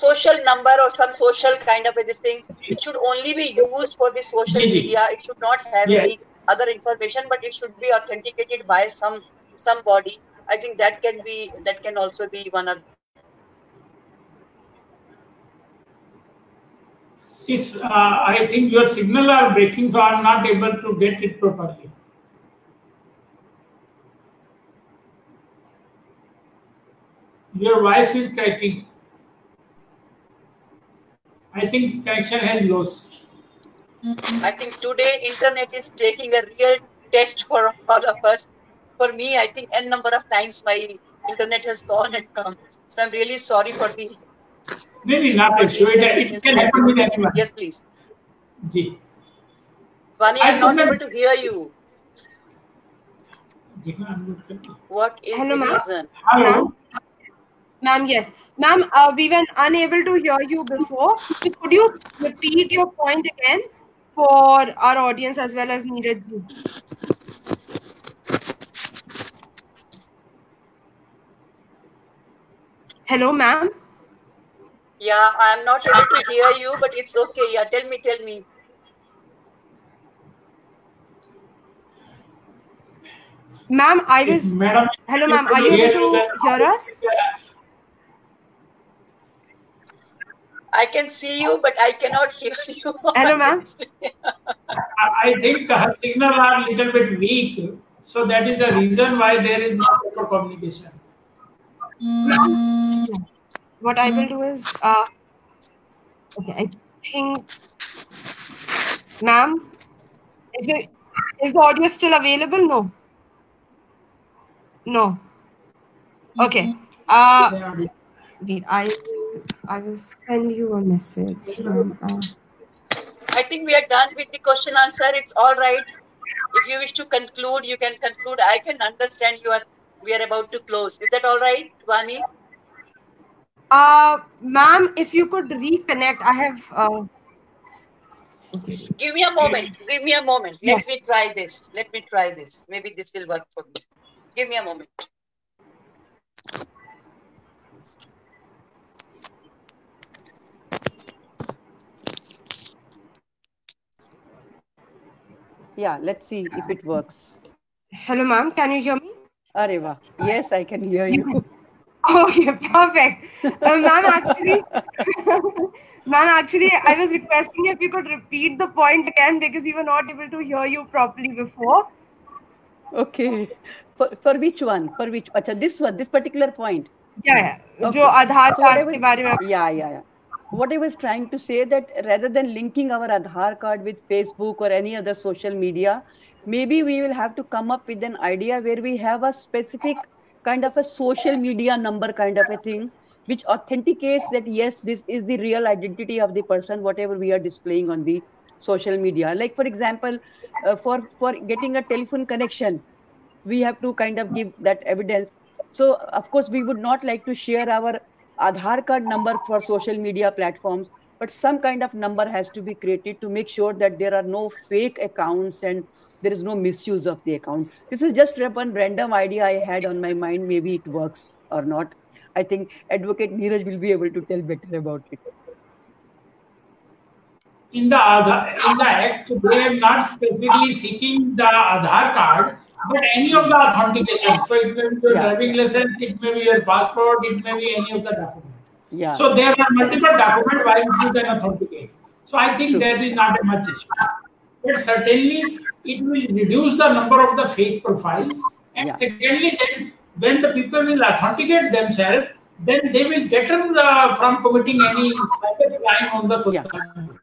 or some social kind of this thing. It should only be used for the social media. It should not have any other information, but it should be authenticated by somebody. I think that can also be one of. If I think your signal are breaking, so I am not able to get it properly. Your voice is cracking. I think connection has lost. I think today internet is taking a real test for all of us. For me, I think n number of times my internet has gone and come. So I'm really sorry for the. Maybe not an issue. It can happen with anyone. Yes, please. Ji. Vani, I'm not able to hear you. What is Hello, the ma'am. reason? Hello. Ma'am, yes. Ma'am, we were unable to hear you before. So could you repeat your point again for our audience as well as Neeraj ji? Hello, ma'am. Yeah, I'm not able to hear you, but it's okay. Yeah, tell me. Ma'am, I was... Madam, Hello, ma'am. Are you able to hear us? I can see you, but I cannot hear you. Hello, ma'am. I think her signal are little bit weak, so that is the reason why there is no proper communication. What I will do is... okay, I think... Ma'am, is the audio still available? No. No. Okay. Wait, I will send you a message. I think we are done with the question answer. It's all right. If you wish to conclude, you can conclude. I can understand we are about to close. Is that all right, Vani? Ma'am, if you could reconnect, I have... okay. Give me a moment. Yes. Let me try this. Maybe this will work for me. Give me a moment. Yeah, let's see if it works. Hello, ma'am. Can you hear me? Areva. Yes, I can hear you. Okay, perfect. Ma'am, actually, I was requesting if you could repeat the point again because we were not able to hear you properly before. Okay. For which one? Achha, this one, this particular point. Yeah. Okay. जो आधार card के बारे में... Yeah. What I was trying to say that rather than linking our Aadhaar card with Facebook or any other social media, maybe we will have to come up with an idea where we have a specific kind of a social media number kind of a thing, which authenticates that yes, this is the real identity of the person, whatever we are displaying on the social media. Like for example, for getting a telephone connection, we have to kind of give that evidence. So of course we would not like to share our Aadhaar card number for social media platforms, but some kind of number has to be created to make sure that there are no fake accounts and there is no misuse of the account. This is just one random idea I had on my mind. Maybe it works or not. I think Advocate Neeraj will be able to tell better about it. In the act, they are not specifically seeking the Aadhaar card, but any of the authentication. So it may be your driving license, it may be your passport, it may be any of the document. Yeah. So there are multiple documents while you can authenticate. So I think that is not a much issue. But certainly it will reduce the number of the fake profiles. And secondly, then when the people will authenticate themselves, then they will deter from committing any cyber crime on the social media.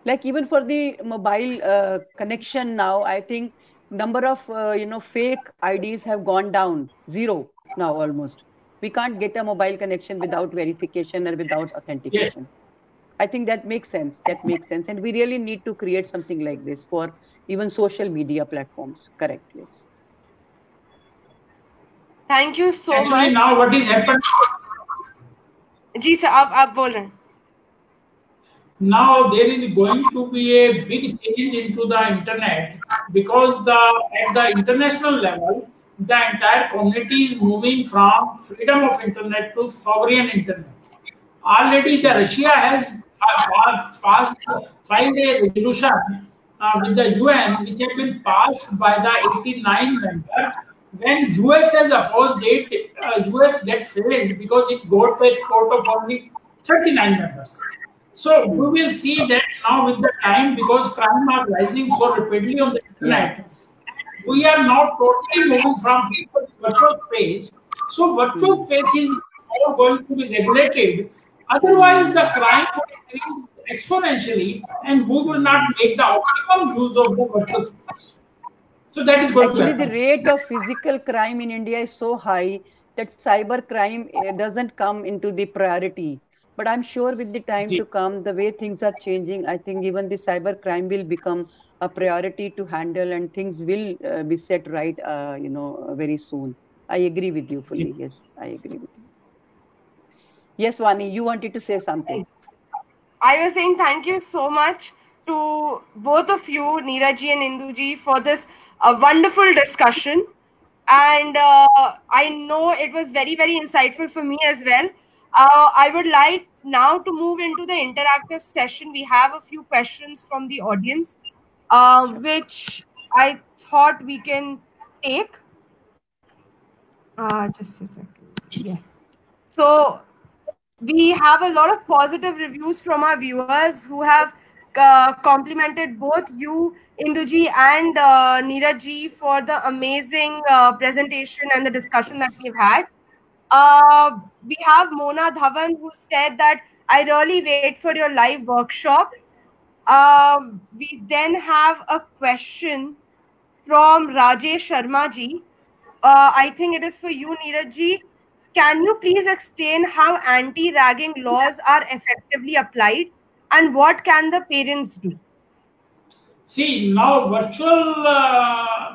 Like even for the mobile connection now, I think number of fake IDs have gone down, 0 now almost. We can't get a mobile connection without verification or without authentication. I think that makes sense. And we really need to create something like this for even social media platforms. Correct, yes. Thank you so much. Actually, now what is happening? Ji sir, आप बोल रहे हैं. Now there is going to be a big change into the internet because at the international level, the entire community is moving from freedom of internet to sovereign internet. Already the Russia has filed a resolution with the UN, which has been passed by the 89 members. When US has opposed it, US gets failed because it got a score of only 39 members. So we will see that now with the time, because crime are rising so rapidly on the internet, we are now totally moving from virtual space. So virtual space is now going to be regulated. Otherwise, the crime will increase exponentially, and we will not make the optimum use of the virtual space. So that is going to happen. Actually, the rate of physical crime in India is so high that cyber crime doesn't come into the priority. But I'm sure with the time to come, the way things are changing, I think even the cyber crime will become a priority to handle, and things will be set right, very soon. I agree with you fully. Yes, I agree with you. Yes, Vani, you wanted to say something. I was saying thank you so much to both of you, Neeraj and Induji, for this wonderful discussion. And I know it was very, very insightful for me as well. I would like now to move into the interactive session. We have a few questions from the audience, which I thought we can take. Just a second. Yes. So we have a lot of positive reviews from our viewers who have complimented both you, Induji, and Neeraj, for the amazing presentation and the discussion that we've had. We have Mona Dhawan who said that I really wait for your live workshop. We then have a question from Rajesh Sharma ji. I think it is for you, Neeraj ji. Can you please explain how anti-ragging laws are effectively applied and what can the parents do? See, now virtual,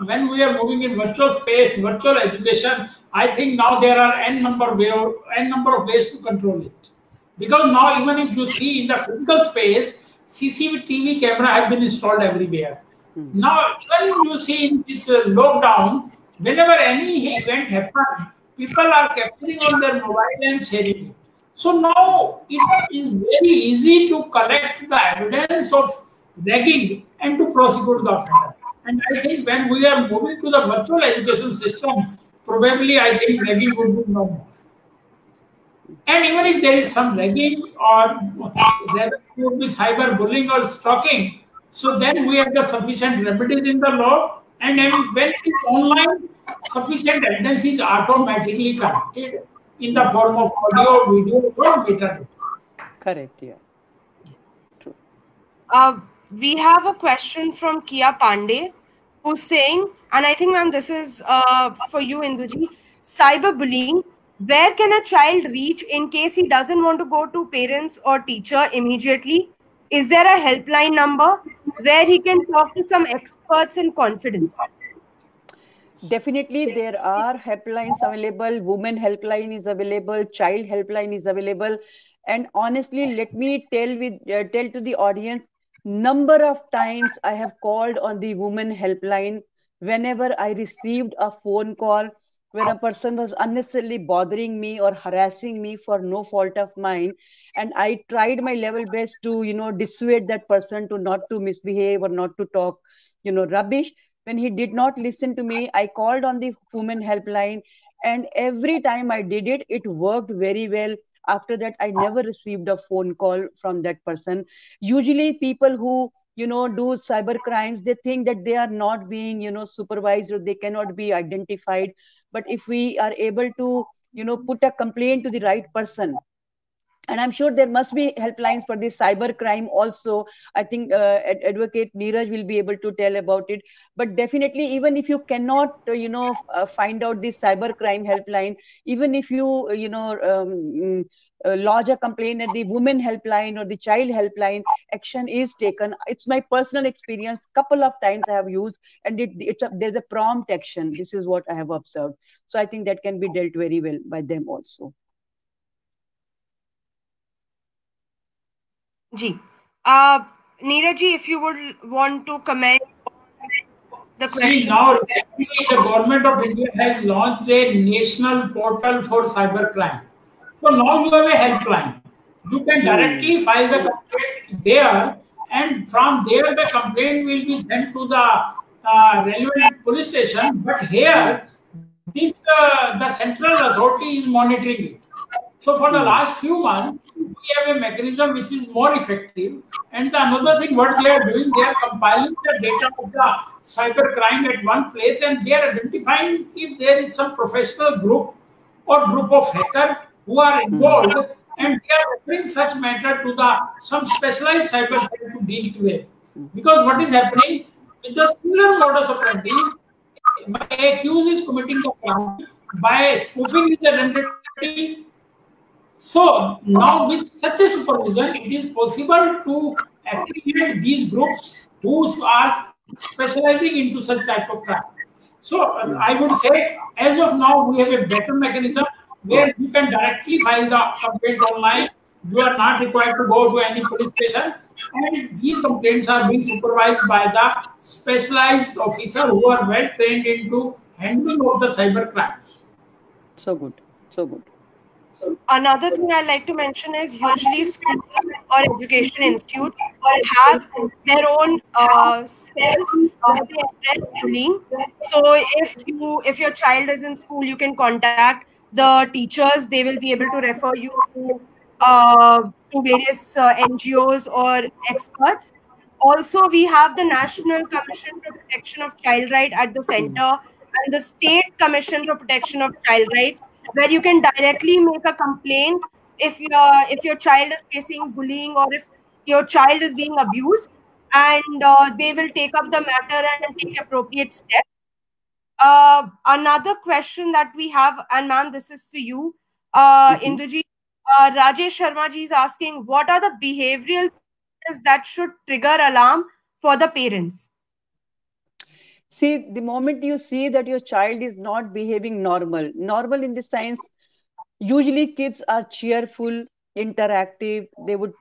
when we are moving in virtual space, virtual education, I think now there are n number of ways to control it. Because now even if you see in the physical space, CCTV camera have been installed everywhere. Now, even if you see in this lockdown, whenever any event happens, people are capturing on their mobile and sharing it. So now it is very easy to collect the evidence of ragging and to prosecute the offender. And I think when we are moving to the virtual education system, probably I think ragging would be no more. And even if there is some ragging or there would be cyber bullying or stalking, so then we have the sufficient remedies in the law, and when it is online, sufficient evidence is automatically collected in the form of audio, video, or metadata. Correct, yeah. True. We have a question from Kia Pandey, who's saying, and I think, ma'am, this is for you, Induji, cyberbullying. Where can a child reach in case he doesn't want to go to parents or teacher immediately? Is there a helpline number where he can talk to some experts in confidence? Definitely, there are helplines available. Women helpline is available. Child helpline is available. And honestly, let me tell to the audience, number of times I have called on the women helpline whenever I received a phone call where a person was unnecessarily bothering me or harassing me for no fault of mine, and I tried my level best to dissuade that person to not to misbehave or not to talk rubbish. When he did not listen to me, I called on the women helpline, and every time I did it, it worked very well. After that, I never received a phone call from that person. Usually people who do cyber crimes, they think that they are not being supervised, or they cannot be identified. But if we are able to put a complaint to the right person, and I'm sure there must be helplines for the cyber crime also. I think Advocate Neeraj will be able to tell about it. But definitely, even if you cannot, find out the cyber crime helpline, even if you, lodge a complaint at the women helpline or the child helpline, action is taken. It's my personal experience. Couple of times I have used, and there's a prompt action. This is what I have observed. So I think that can be dealt very well by them also. Ji. Neeraj ji, if you would want to comment the question. See, now recently the government of India has launched a national portal for cybercrime. So now you have a helpline. You can directly file the complaint there, and from there the complaint will be sent to the relevant police station. But here, the central authority is monitoring it. So for the last few months, we have a mechanism which is more effective. And another thing, what they are doing, they are compiling the data of the cyber crime at one place, and they are identifying if there is some professional group or group of hackers who are involved, and they are referring such matter to some specialized cyber cell to deal with. Because what is happening with the similar modus operandi, my accused is committing the crime by spoofing his identity, So now with such a supervision, it is possible to apprehend these groups who are specializing into such type of crime. So I would say, as of now, we have a better mechanism where you can directly file the complaint online. You are not required to go to any police station, and these complaints are being supervised by the specialized officer who are well trained into handling of the cyber crimes. So good, so good. Another thing I like to mention is usually schools or education institutes have their own cells where they address bullying. So if your child is in school, you can contact the teachers. They will be able to refer you to various NGOs or experts. Also, we have the National Commission for Protection of Child Rights at the center and the State Commission for Protection of Child Rights, where you can directly make a complaint if your child is facing bullying or if your child is being abused, and they will take up the matter and take appropriate steps. Another question that we have, and ma'am, this is for you, Induji. Rajesh Sharma ji is asking, what are the behavioral changes that should trigger alarm for the parents? See, the moment you see that your child is not behaving normal in the sense, usually kids are cheerful, interactive, they would,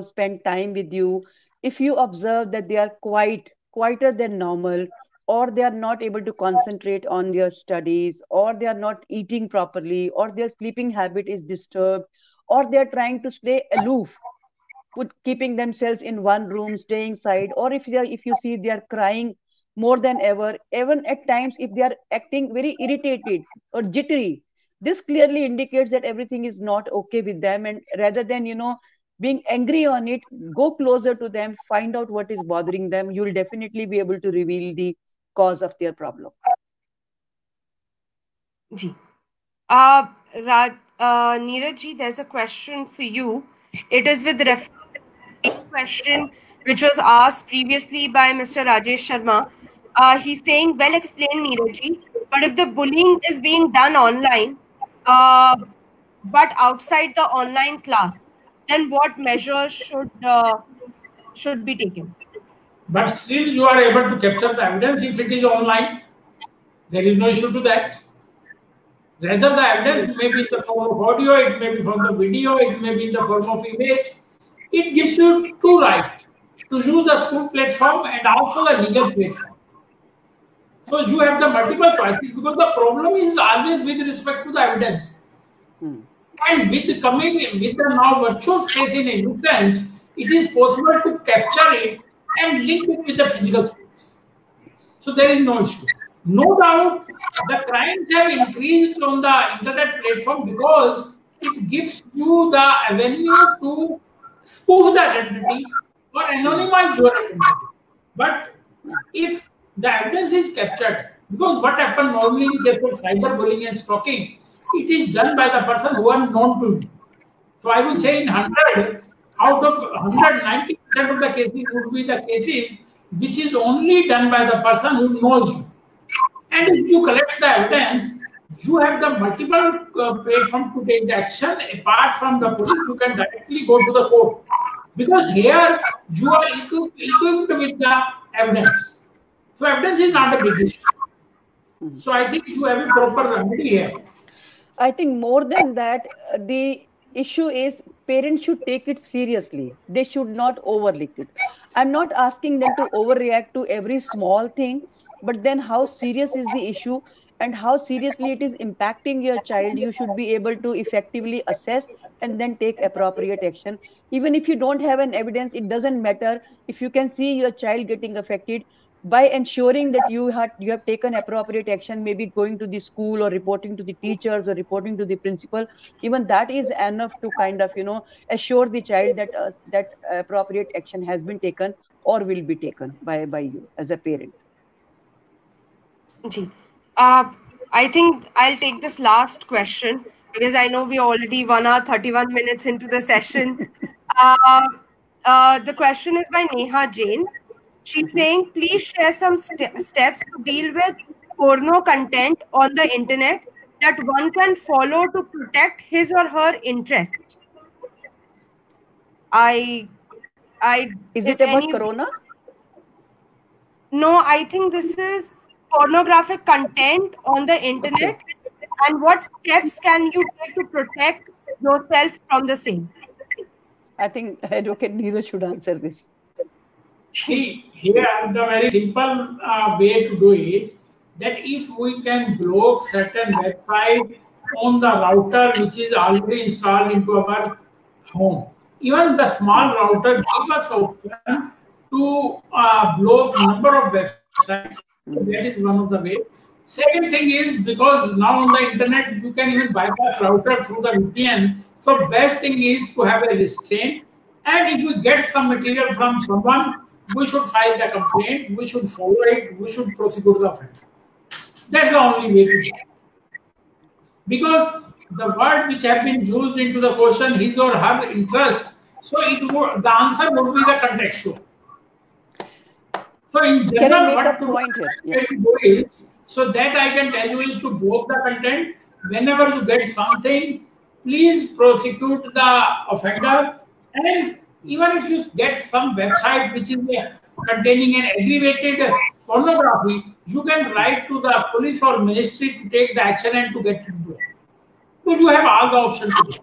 spend time with you. If you observe that they are quieter than normal, or they are not able to concentrate on their studies, or they are not eating properly, or their sleeping habit is disturbed, or they are trying to stay aloof, keeping themselves in one room, staying side, or if you see they are crying more than ever, even at times if they are acting very irritated or jittery, this clearly indicates that everything is not okay with them. And rather than being angry on it, go closer to them, find out what is bothering them. You will definitely be able to reveal the cause of their problem. Ji. Neeraj ji, there's a question for you. It is with reference to the question which was asked previously by Mr. Rajesh Sharma. He's saying, well explained, Neeraj ji, but if the bullying is being done online, but outside the online class, then what measures should be taken? But still you are able to capture the evidence if it is online. There is no issue to that. Rather, the evidence may be in the form of audio, it may be from the video, it may be in the form of image. It gives you two rights to use the school platform and also the legal platform. So you have the multiple choices, because the problem is always with respect to the evidence. And with the now virtual space in education, it is possible to capture it and link it with the physical space. So there is no issue. No doubt, the crimes have increased on the internet platform because it gives you the avenue to spoof the identity or anonymize your identity. But if the evidence is captured, because what happened normally in case of cyberbullying and stalking, it is done by the person who are known to you. So I would say in 100, out of 190% of the cases would be the cases which is only done by the person who knows you. And if you collect the evidence, you have the multiple platforms to take the action. Apart from the police, you can directly go to the court. Because here, you are equipped with the evidence. So evidence is not a big issue. So I think you have a proper remedy here. I think more than that, the issue is parents should take it seriously. They should not overlook it. I'm not asking them to overreact to every small thing, but then how serious is the issue and how seriously it is impacting your child, you should be able to effectively assess and then take appropriate action. Even if you don't have an evidence, it doesn't matter. If you can see your child getting affected, by ensuring that you have taken appropriate action, maybe going to the school or reporting to the teachers or reporting to the principal, even that is enough to kind of assure the child that that appropriate action has been taken or will be taken by you as a parent. I think I'll take this last question because I know we already 1 hour 31 minutes into the session. The question is by Neha Jain. She's saying, please share some steps to deal with porno content on the internet that one can follow to protect his or her interest? Is it about Corona? No, I think this is pornographic content on the internet. Okay. And what steps can you take to protect yourself from the same? I think Advocate Neeraj should answer this. See, here the very simple way to do it, that if we can block certain website on the router which is already installed into our home, even the small router gives us option to block number of websites. That is one of the way. Second thing is, because now on the internet you can even bypass router through the VPN. So best thing is to have a restraint. And if we get some material from someone, we should file the complaint, we should follow it, we should prosecute the offender. That's the only way to do it. Because the word which have been used into the question, his or her interest, so it would, the answer would be the contextual. So in general, what to do is, so that I can tell you is to block the content. Whenever you get something, please prosecute the offender. And even if you get some website which is containing an aggravated pornography, you can write to the police or ministry to take the action and to get it blocked. So you have all the options to do it.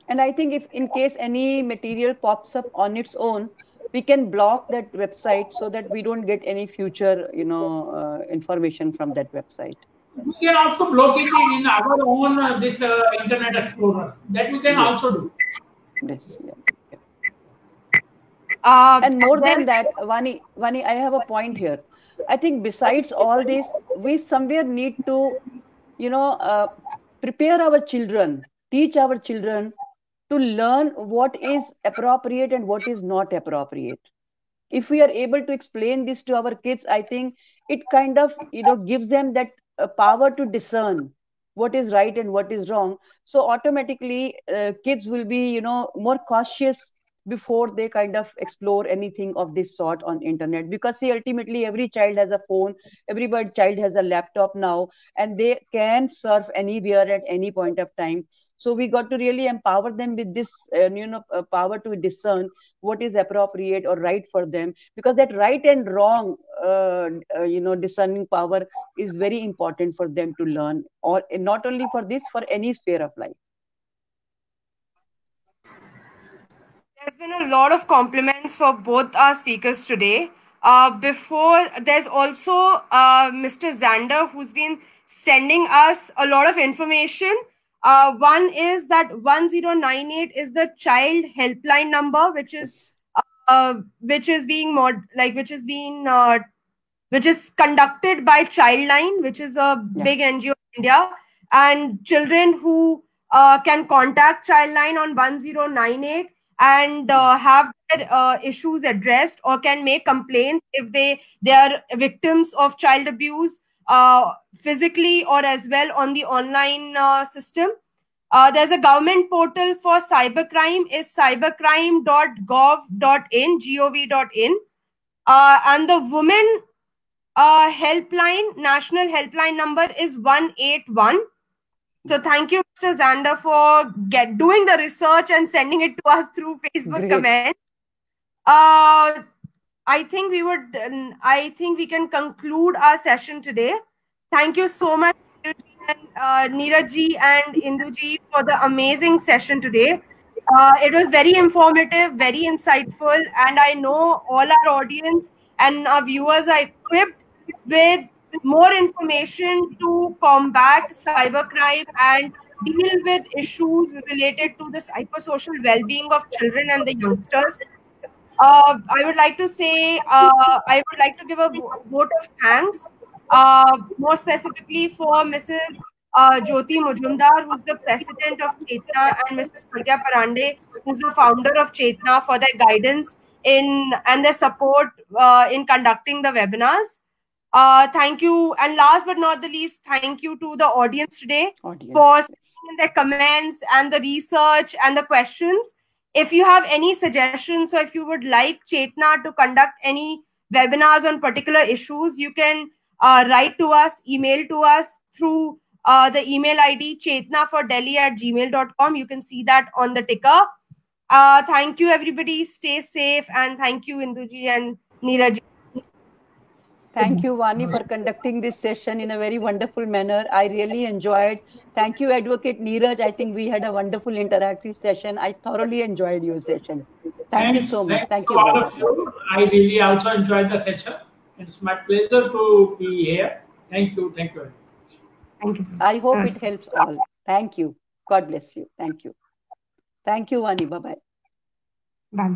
And I think if in case any material pops up on its own, we can block that website so that we don't get any future, information from that website. We can also block it in our own this Internet Explorer. That we can also do. Yes. Yeah. And more than that, Vani, I have a point here. I think besides all this, we somewhere need to, prepare our children, teach our children to learn what is appropriate and what is not appropriate. If we are able to explain this to our kids, I think it kind of, gives them that power to discern what is right and what is wrong. So automatically kids will be, more cautious before they kind of explore anything of this sort on internet. Because see, ultimately every child has a phone, every child has a laptop now, and they can surf anywhere at any point of time. So we got to really empower them with this, power to discern what is appropriate or right for them, because that right and wrong, discerning power is very important for them to learn, or not only for this, for any sphere of life. There's been a lot of compliments for both our speakers today. Before, there's also Mr. Zander, who's been sending us a lot of information. One is that 1098 is the child helpline number, which is conducted by Childline, which is a big NGO in India, and children who can contact Childline on 1098 and have their issues addressed, or can make complaints if they are victims of child abuse, physically or as well on the online system. There's a government portal for cybercrime, is cybercrime.gov.in, gov.in. And the women helpline, national helpline number is 181. So thank you, Mr. Zander, for doing the research and sending it to us through Facebook comments. I think we can conclude our session today. Thank you so much, Neeraj ji and Indu ji, for the amazing session today. It was very informative, very insightful, and I know all our audience and our viewers are equipped with more information to combat cybercrime and deal with issues related to the psychosocial well-being of children and the youngsters. I would like to say, I would like to give a vote of thanks, more specifically for Mrs. Jyoti Mujumdar, who's the president of Chetna, and Mrs. Pragya Parande, who's the founder of Chetna, for their guidance and their support in conducting the webinars. Thank you. And last but not the least, thank you to the audience today for sending in their comments and the research and the questions. If you have any suggestions, or if you would like Chetna to conduct any webinars on particular issues, you can write to us, email to us through the email ID chetnafordelhi@gmail.com. You can see that on the ticker. Thank you, everybody. Stay safe, and thank you, Induji and Neeraj. Thank you, Vani, for conducting this session in a very wonderful manner. I really enjoyed. Thank you, Advocate Neeraj. I think we had a wonderful interactive session. I thoroughly enjoyed your session. Thank you so much. Thank you all both. of you. I really also enjoyed the session. It's my pleasure to be here. Thank you. Thank you. Thank you. I hope it helps all. Thank you. God bless you. Thank you. Thank you, Vani. Bye-bye. Bye.